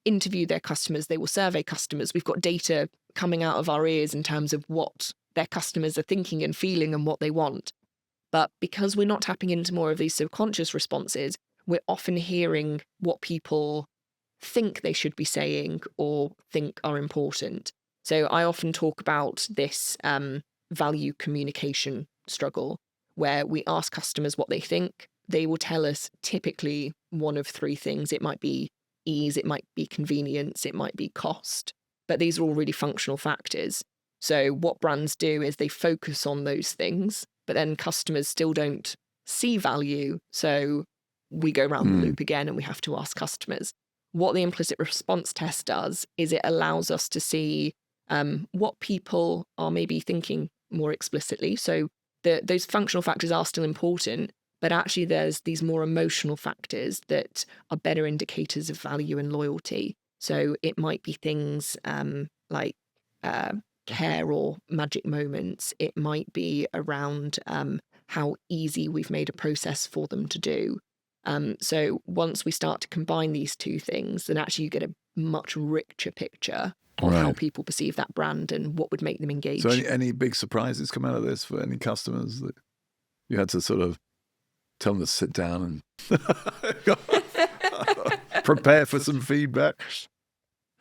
interview their customers, they will survey customers. We've got data coming out of our ears in terms of what their customers are thinking and feeling and what they want. But because we're not tapping into more of these subconscious responses, we're often hearing what people think they should be saying or think are important. So I often talk about this value communication struggle, where we ask customers what they think. They will tell us typically one of three things. It might be ease, it might be convenience, it might be cost. But these are all really functional factors. So what brands do is they focus on those things, but then customers still don't see value. So we go round the loop again and we have to ask customers. What the implicit response test does is it allows us to see what people are maybe thinking more explicitly. So those functional factors are still important, but actually there's these more emotional factors that are better indicators of value and loyalty. So it might be things like care or magic moments. It might be around how easy we've made a process for them to do. So once we start to combine these two things, then actually you get a much richer picture of how people perceive that brand and what would make them engage. So any big surprises come out of this for any customers that you had to sort of tell them to sit down and prepare for some feedback?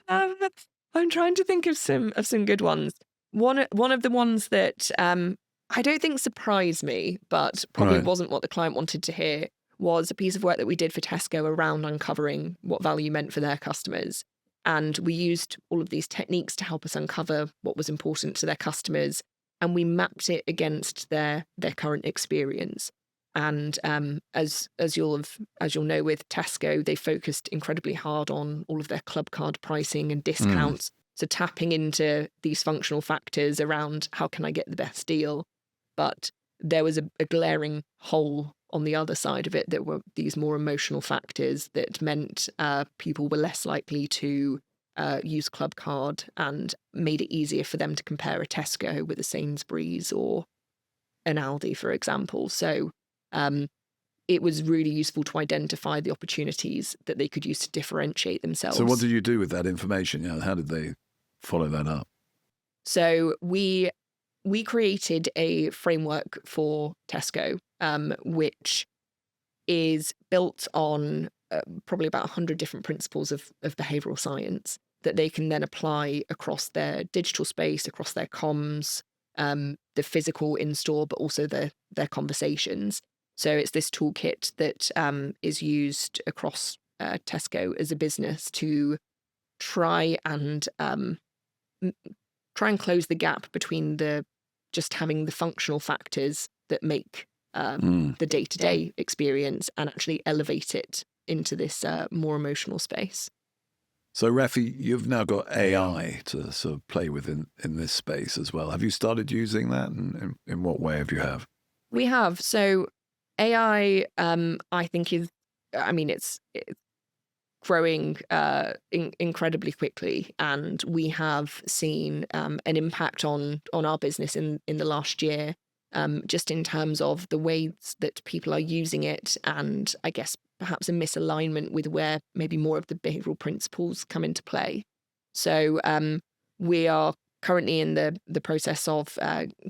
I'm trying to think of some good ones. One of the ones that I don't think surprised me, but probably wasn't what the client wanted to hear, was a piece of work that we did for Tesco around uncovering what value meant for their customers. And we used all of these techniques to help us uncover what was important to their customers. And we mapped it against their current experience. And as you'll know with Tesco, they focused incredibly hard on all of their club card pricing and discounts. So tapping into these functional factors around how can I get the best deal. But there was a glaring hole on the other side of it that were these more emotional factors that meant people were less likely to use club card and made it easier for them to compare a Tesco with a Sainsbury's or an Aldi, for example. So it was really useful to identify the opportunities that they could use to differentiate themselves. So what did you do with that information? How did they follow that up? So we created a framework for Tesco, which is built on probably about 100 different principles of behavioural science that they can then apply across their digital space, across their comms, the physical in-store, but also their conversations. So it's this toolkit that is used across Tesco as a business to try and close the gap between just having the functional factors that make the day-to-day experience and actually elevate it into this more emotional space. So, Raphy, you've now got AI to sort of play with in this space as well. Have you started using that? And in what way have you have? We have. So AI, I think it's growing incredibly quickly, and we have seen an impact on our business in the last year, just in terms of the ways that people are using it, and I guess perhaps a misalignment with where maybe more of the behavioural principles come into play. So we are currently in the process of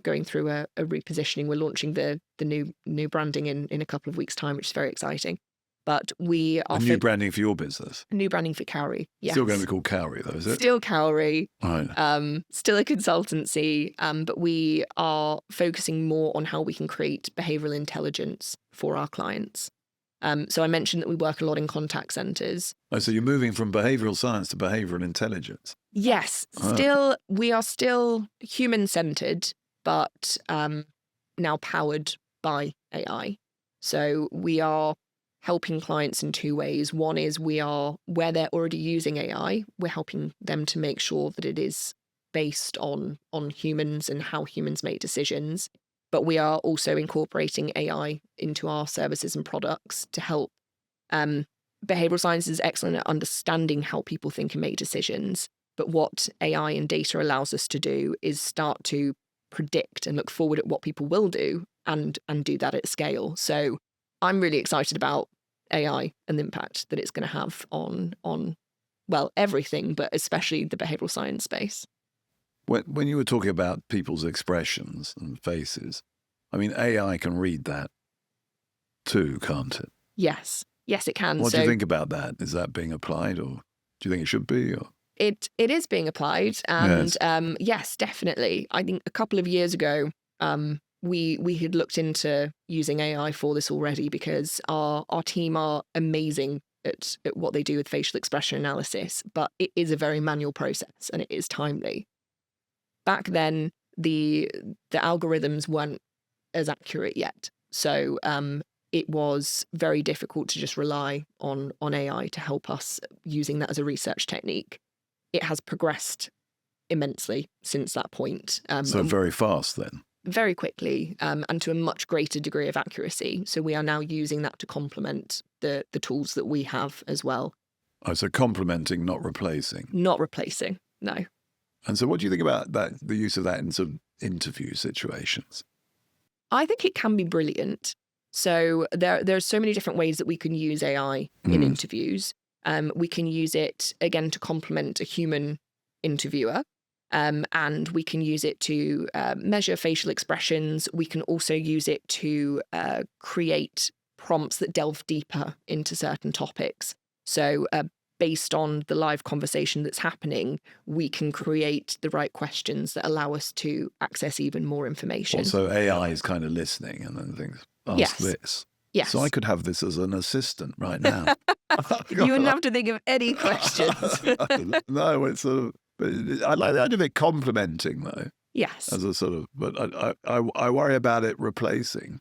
going through a repositioning. We're launching the new branding in a couple of weeks' time, which is very exciting. But we are... new branding for your business? New branding for Cowrie, yes. Still going to be called Cowrie, though, is it? Still Cowrie. Right. Still a consultancy, but we are focusing more on how we can create behavioural intelligence for our clients. So I mentioned that we work a lot in contact centres. Oh, so you're moving from behavioural science to behavioural intelligence. Yes, we are still human-centred, but now powered by AI. So we are helping clients in two ways. One is where they're already using AI, we're helping them to make sure that it is based on humans and how humans make decisions. But we are also incorporating AI into our services and products to help. Behavioural science is excellent at understanding how people think and make decisions. But what AI and data allows us to do is start to predict and look forward at what people will do and do that at scale. So I'm really excited about AI and the impact that it's going to have on well, everything, but especially the behavioural science space. When you were talking about people's expressions and faces, I mean, AI can read that too, can't it? Yes, it can. What do you think about that? Is that being applied, or do you think it should be? Or? It is being applied, and yes, definitely. I think a couple of years ago, we had looked into using AI for this already because our team are amazing at what they do with facial expression analysis, but it is a very manual process and it is timely. Back then, the algorithms weren't as accurate yet, so it was very difficult to just rely on AI to help us using that as a research technique. It has progressed immensely since that point. So very fast then? Very quickly, and to a much greater degree of accuracy. So we are now using that to complement the tools that we have as well. Oh, so complementing, not replacing? Not replacing, no. And so what do you think about that, the use of that in sort of interview situations? I think it can be brilliant. So there are so many different ways that we can use AI in interviews. We can use it, again, to complement a human interviewer. And we can use it to measure facial expressions. We can also use it to create prompts that delve deeper into certain topics. So based on the live conversation that's happening, we can create the right questions that allow us to access even more information. So AI is kind of listening and then thinks, ask this. Yes. So I could have this as an assistant right now. You wouldn't have to think of any questions. No, it's sort of, I like the idea of it complementing, though. Yes. As a sort of, but I worry about it replacing.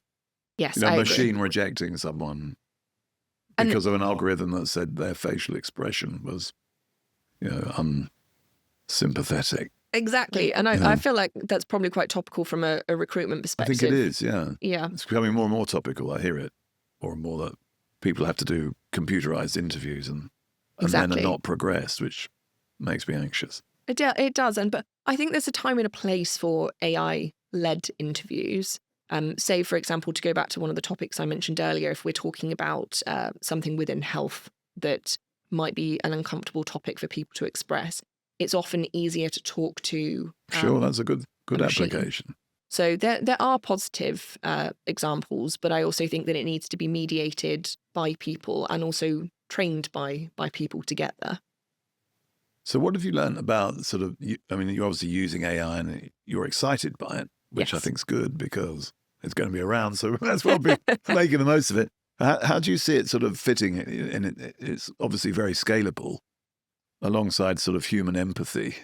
Yes, I agree. rejecting someone because of an algorithm that said their facial expression was, unsympathetic. Exactly. And I feel like that's probably quite topical from a recruitment perspective. I think it is, yeah. Yeah. It's becoming more and more topical. I hear it more and more that people have to do computerized interviews and then are not progressed, which makes me anxious. It does. But I think there's a time and a place for AI-led interviews. Say, for example, to go back to one of the topics I mentioned earlier, if we're talking about something within health that might be an uncomfortable topic for people to express, it's often easier to talk to. Sure, that's a good application. So there are positive examples, but I also think that it needs to be mediated by people and also trained by people to get there. So what have you learned about sort of, you're obviously using AI and you're excited by it, which I think is good because it's going to be around. So that's well be making the most of it. How do you see it sort of fitting in? It's obviously very scalable alongside sort of human empathy.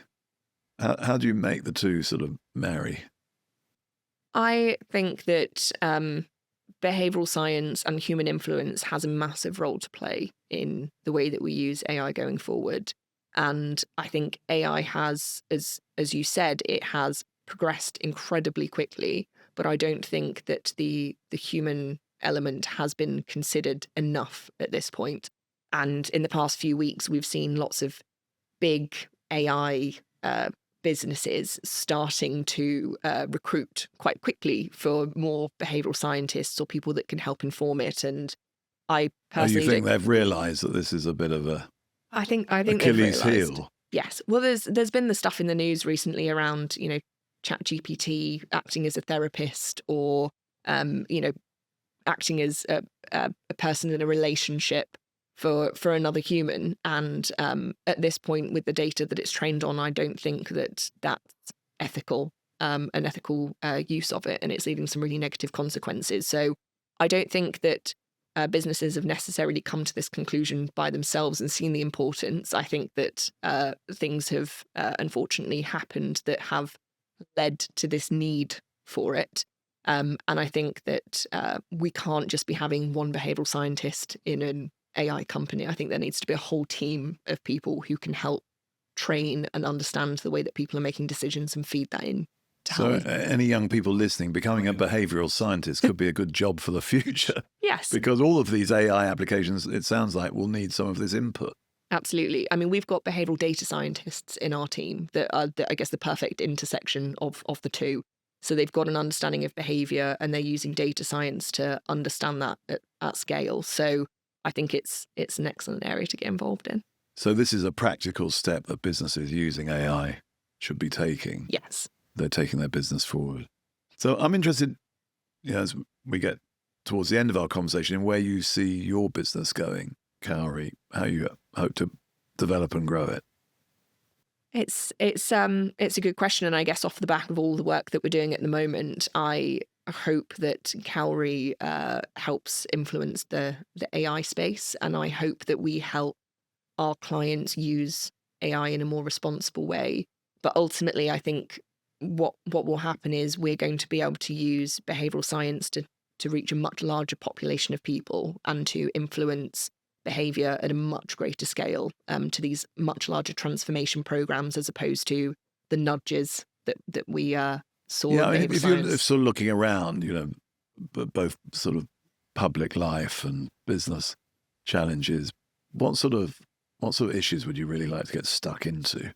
How do you make the two sort of marry? I think that behavioural science and human influence has a massive role to play in the way that we use AI going forward. And I think AI has, as you said, it has progressed incredibly quickly, but I don't think that the human element has been considered enough at this point. And in the past few weeks, we've seen lots of big AI businesses starting to recruit quite quickly for more behavioural scientists or people that can help inform it. And I personally, you think they've realised that this is a bit of a I think Achilles heel? Yes. Well, there's been the stuff in the news recently around ChatGPT acting as a therapist or acting as a person in a relationship for another human. And at this point, with the data that it's trained on, I don't think that that's ethical, an ethical use of it, and it's leading some really negative consequences. So I don't think that businesses have necessarily come to this conclusion by themselves and seen the importance. I think that things have unfortunately happened that have led to this need for it. And I think that we can't just be having one behavioural scientist in an AI company. I think there needs to be a whole team of people who can help train and understand the way that people are making decisions and feed that in. So any young people listening, becoming a behavioural scientist could be a good job for the future. Yes. Because all of these AI applications, it sounds like, will need some of this input. Absolutely. I mean, we've got behavioural data scientists in our team that are, I guess, the perfect intersection of the two. So they've got an understanding of behaviour and they're using data science to understand that at scale. So I think it's an excellent area to get involved in. So this is a practical step that businesses using AI should be taking. Yes. They're taking their business forward. So I'm interested, as we get towards the end of our conversation, in where you see your business going, Cowrie, how you hope to develop and grow it. It's a good question, and I guess off the back of all the work that we're doing at the moment, I hope that Cowrie helps influence the AI space, and I hope that we help our clients use AI in a more responsible way. But ultimately, I think what will happen is we're going to be able to use behavioural science to reach a much larger population of people and to influence behaviour at a much greater scale to these much larger transformation programs, as opposed to the nudges that we saw. Yeah, in if you're sort of looking around, both sort of public life and business challenges, what sort of issues would you really like to get stuck into?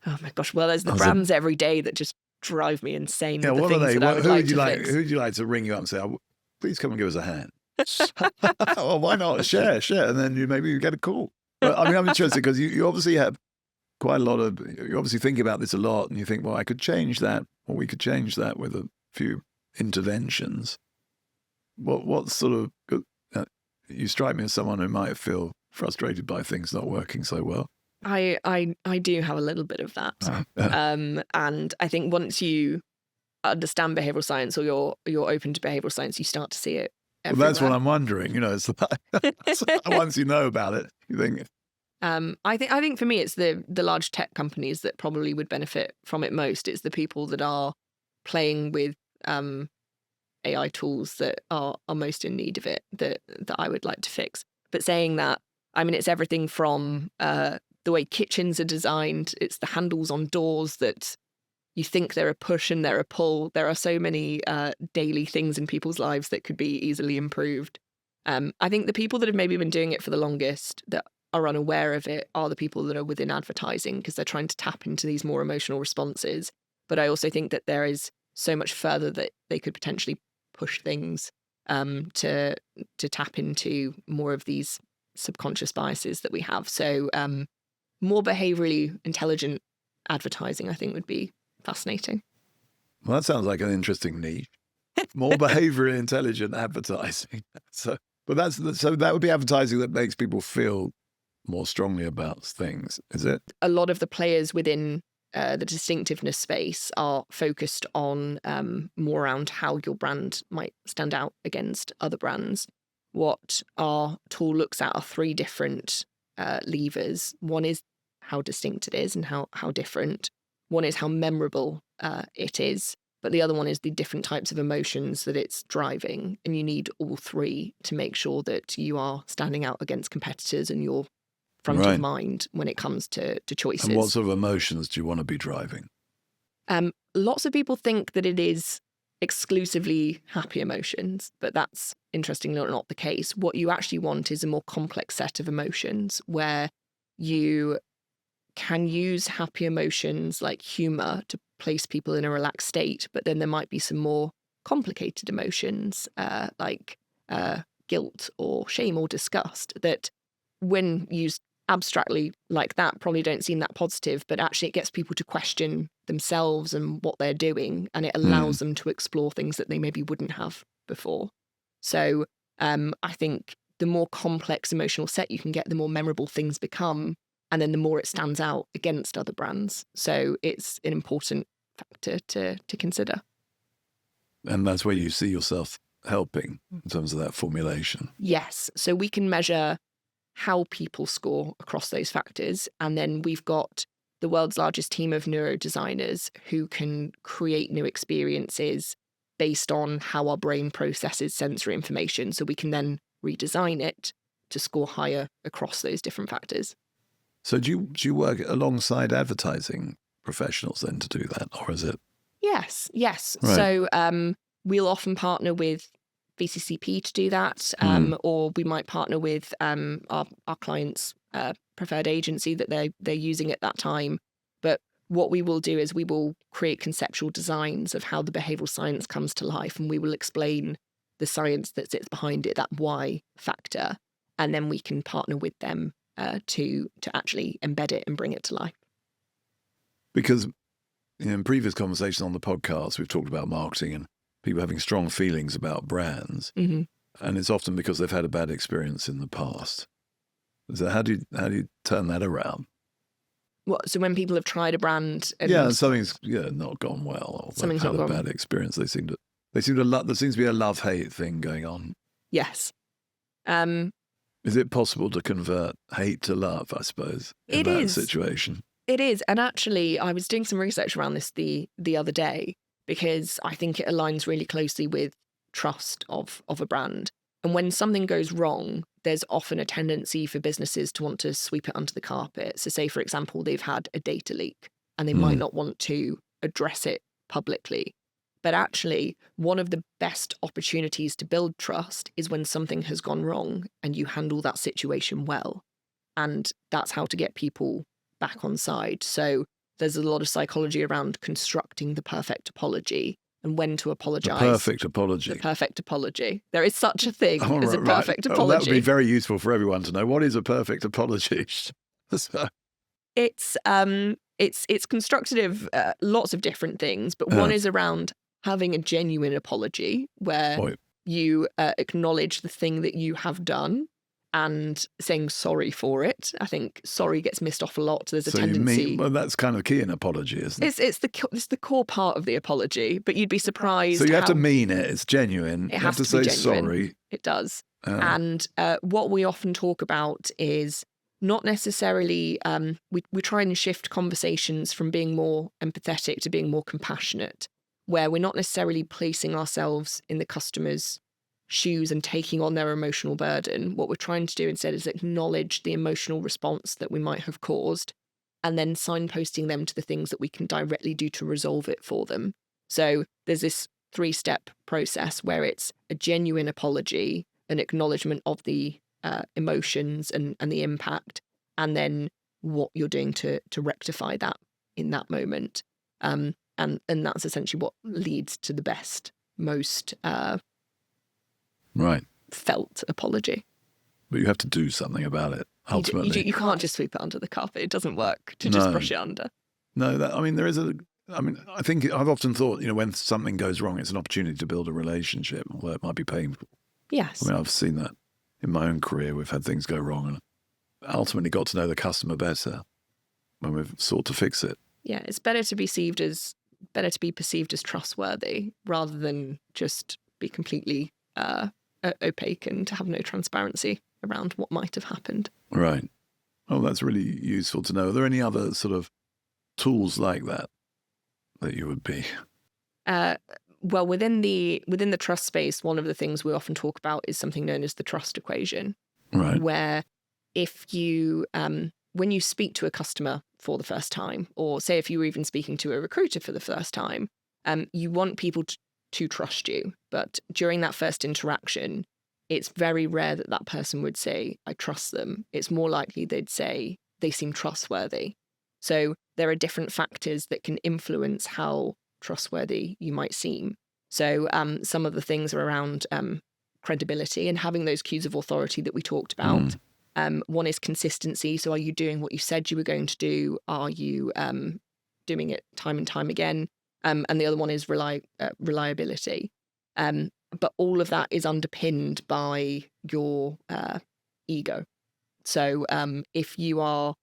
Oh my gosh! Well, there's the brands every day that just drive me insane. Yeah, what are they? Who would you like to ring you up and say, "Oh, please come and give us a hand"? Well, why not? Share, and then maybe you get a call. But I mean, I'm interested because you obviously have quite a lot of. You obviously think about this a lot, and you think, well, I could change that, or we could change that with a few interventions. What sort of? You strike me as someone who might feel frustrated by things not working so well. I do have a little bit of that. And I think once you understand behavioural science, or you're open to behavioural science, you start to see it everywhere. Well, that's what I'm wondering. It's like once you know about it, you think. I think for me, it's the large tech companies that probably would benefit from it most. It's the people that are playing with AI tools that are most in need of it that I would like to fix. But saying that, I mean, it's everything from the way kitchens are designed. It's the handles on doors that you think they're a push and they're a pull. There are so many daily things in people's lives that could be easily improved. I think the people that have maybe been doing it for the longest, that are unaware of it, are the people that are within advertising, because they're trying to tap into these more emotional responses. But I also think that there is so much further that they could potentially push things to tap into more of these subconscious biases that we have. So more behaviourally intelligent advertising, I think, would be fascinating. Well, that sounds like an interesting niche. More behaviourally intelligent advertising. So that would be advertising that makes people feel more strongly about things, is it? A lot of the players within the distinctiveness space are focused on more around how your brand might stand out against other brands. What our tool looks at are three different levers. One is how distinct it is and how different. One is how memorable it is. But the other one is the different types of emotions that it's driving. And you need all three to make sure that you are standing out against competitors and you're front of mind when it comes to choices. And what sort of emotions do you want to be driving? Lots of people think that it is exclusively happy emotions, but that's interestingly not the case. What you actually want is a more complex set of emotions where you can use happy emotions like humour to place people in a relaxed state, but then there might be some more complicated emotions like guilt or shame or disgust that, when used abstractly like that, probably don't seem that positive, but actually it gets people to question themselves and what they're doing, and it allows them to explore things that they maybe wouldn't have before. So I think the more complex emotional set you can get, the more memorable things become, and then the more it stands out against other brands. So it's an important factor to consider. And that's where you see yourself helping in terms of that formulation? Yes. So we can measure how people score across those factors. And then we've got the world's largest team of neurodesigners who can create new experiences based on how our brain processes sensory information. So we can then redesign it to score higher across those different factors. So do you work alongside advertising professionals then to do that, or is it? Yes. Right. So we'll often partner with VCCP to do that, or we might partner with our client's preferred agency that they're using at that time. But what we will do is we will create conceptual designs of how the behavioural science comes to life, and we will explain the science that sits behind it, that why factor, and then we can partner with them to actually embed it and bring it to life. Because in previous conversations on the podcast, we've talked about marketing and people having strong feelings about brands, and it's often because they've had a bad experience in the past. So how do you turn that around? What? So when people have tried a brand, and something's not gone well, or something's they've had not a gone. bad experience, there seems to be a love-hate thing going on. Yes. Is it possible to convert hate to love, I suppose, in that situation? It is. And actually, I was doing some research around this the other day because I think it aligns really closely with trust of a brand. And when something goes wrong, there's often a tendency for businesses to want to sweep it under the carpet. So say, for example, they've had a data leak and they might not want to address it publicly. But actually, one of the best opportunities to build trust is when something has gone wrong and you handle that situation well. And that's how to get people back on side. So there's a lot of psychology around constructing the perfect apology and when to apologise. The perfect apology. The perfect apology. There is such a thing as a perfect apology. That would be very useful for everyone to know. What is a perfect apology? It's constructed of lots of different things, but one is around having a genuine apology where you acknowledge the thing that you have done and saying sorry for it. I think sorry gets missed off a lot. There's a tendency. Well, that's kind of key in apology, isn't it? It's the core part of the apology, but you'd be surprised. So you have to mean it. It's genuine. You have to say genuine. Sorry. It does. And what we often talk about is not necessarily, we try and shift conversations from being more empathetic to being more compassionate, where we're not necessarily placing ourselves in the customer's shoes and taking on their emotional burden. What we're trying to do instead is acknowledge the emotional response that we might have caused and then signposting them to the things that we can directly do to resolve it for them. So there's this 3-step process where it's a genuine apology, an acknowledgement of the emotions and the impact, and then what you're doing to rectify that in that moment. And that's essentially what leads to the best, most felt apology. But you have to do something about it, ultimately. You can't just sweep it under the carpet. It doesn't work to just brush it under. No, I think I've often thought, when something goes wrong, it's an opportunity to build a relationship, although it might be painful. Yes. I've seen that in my own career. We've had things go wrong and ultimately got to know the customer better when we've sought to fix it. Yeah, it's better to be perceived as trustworthy rather than just be completely opaque and to have no transparency around what might have happened. Right. Oh, that's really useful to know. Are there any other sort of tools like that you would be? Well, within the trust space, one of the things we often talk about is something known as the trust equation. Right. Where if you, when you speak to a customer for the first time, or say if you were even speaking to a recruiter for the first time, you want people to trust you. But during that first interaction, it's very rare that person would say, I trust them. It's more likely they'd say they seem trustworthy. So there are different factors that can influence how trustworthy you might seem. So some of the things are around credibility and having those cues of authority that we talked about. One is consistency. So are you doing what you said you were going to do? Are you doing it time and time again? And the other one is reliability. But all of that is underpinned by your ego. So if you are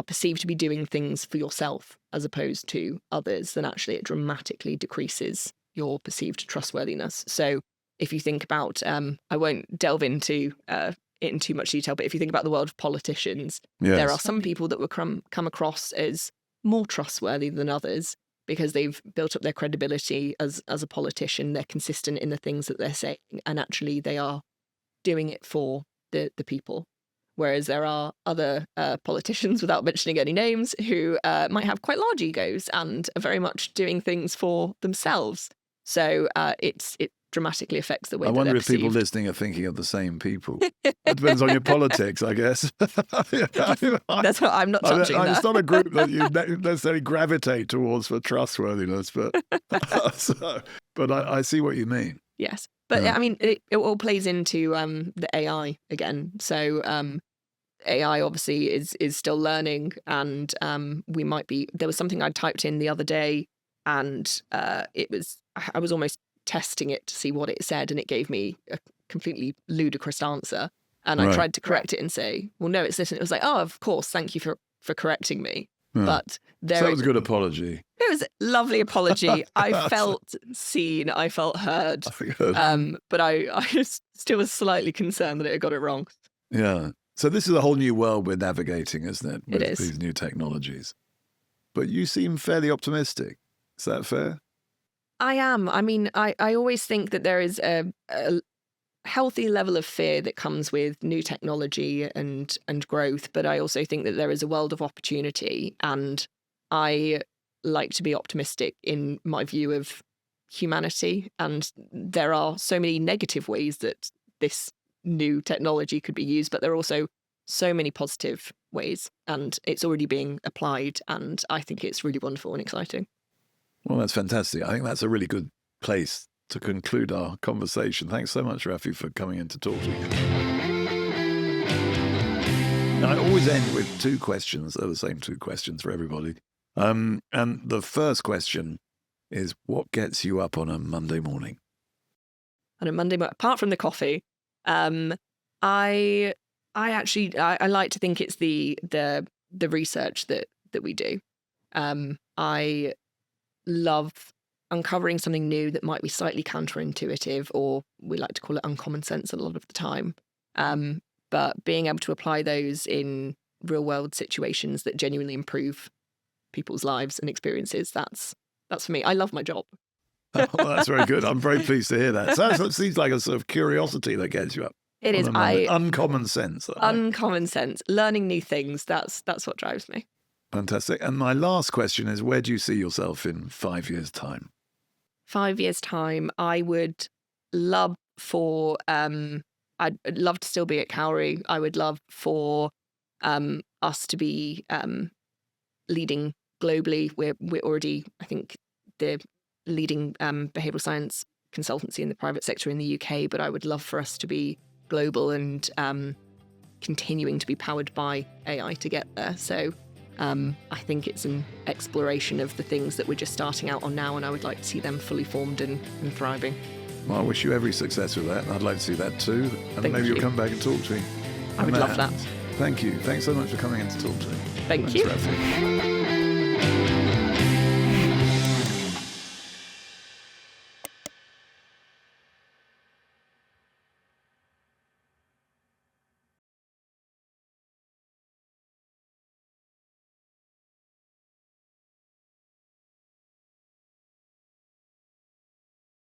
perceived to be doing things for yourself as opposed to others, then actually it dramatically decreases your perceived trustworthiness. So if you think about, I won't delve into it in too much detail, but if you think about the world of politicians, there are some people that will come across as more trustworthy than others because they've built up their credibility as a politician. They're consistent in the things that they're saying, and actually they are doing it for the people. Whereas there are other politicians, without mentioning any names, who might have quite large egos and are very much doing things for themselves. So it dramatically affects the way I that wonder they're if people perceived. listening are thinking of the same people. It depends on your politics, I guess. That's what I'm not touching that. It's not a group that you necessarily gravitate towards for trustworthiness, but I see what you mean. Yes. But I mean, it all plays into the AI again. So AI obviously is still learning, and there was something I typed in the other day, and I was almost testing it to see what it said, and it gave me a completely ludicrous answer. And I tried to correct it and say, well, no, it's this. And it was like, oh, of course, thank you for correcting me. But that was a good apology. It was a lovely apology. I felt seen. I felt heard. But I still was slightly concerned that it got it wrong. Yeah. So this is a whole new world we're navigating, isn't it? With It is. These new technologies. But you seem fairly optimistic. Is that fair? I am. I mean, I always think that there is a healthy level of fear that comes with new technology and growth, but I also think that there is a world of opportunity, and I like to be optimistic in my view of humanity, and there are so many negative ways that this new technology could be used, but there are also so many positive ways, and it's already being applied, and I think it's really wonderful and exciting. Well, that's fantastic. I think that's a really good place to conclude our conversation. Thanks so much, Raphy, for coming in to talk to me. Now, I always end with two questions. They're the same two questions for everybody. And the first question is, what gets you up on a Monday morning? On a Monday morning, apart from the coffee, I like to think it's the research that we do. I love uncovering something new that might be slightly counterintuitive, or we like to call it uncommon sense a lot of the time. But being able to apply those in real world situations that genuinely improve people's lives and experiences, that's for me. I love my job. Well, that's very good. I'm very pleased to hear that. So that seems like a sort of curiosity that gets you up. It is. Uncommon sense. Uncommon sense. Learning new things. That's what drives me. Fantastic. And my last question is, where do you see yourself in 5 years' time? 5 years' time, I would love for, I'd love to still be at Cowrie. I would love for us to be leading globally. We're already, I think, the leading behavioural science consultancy in the private sector in the UK, but I would love for us to be global and continuing to be powered by AI to get there. So I think it's an exploration of the things that we're just starting out on now, and I would like to see them fully formed and thriving. Well, I wish you every success with that. I'd like to see that too. And maybe you'll come back and talk to me. I would love that. Thank you. Thanks so much for coming in to talk to me. Thanks, Raphy.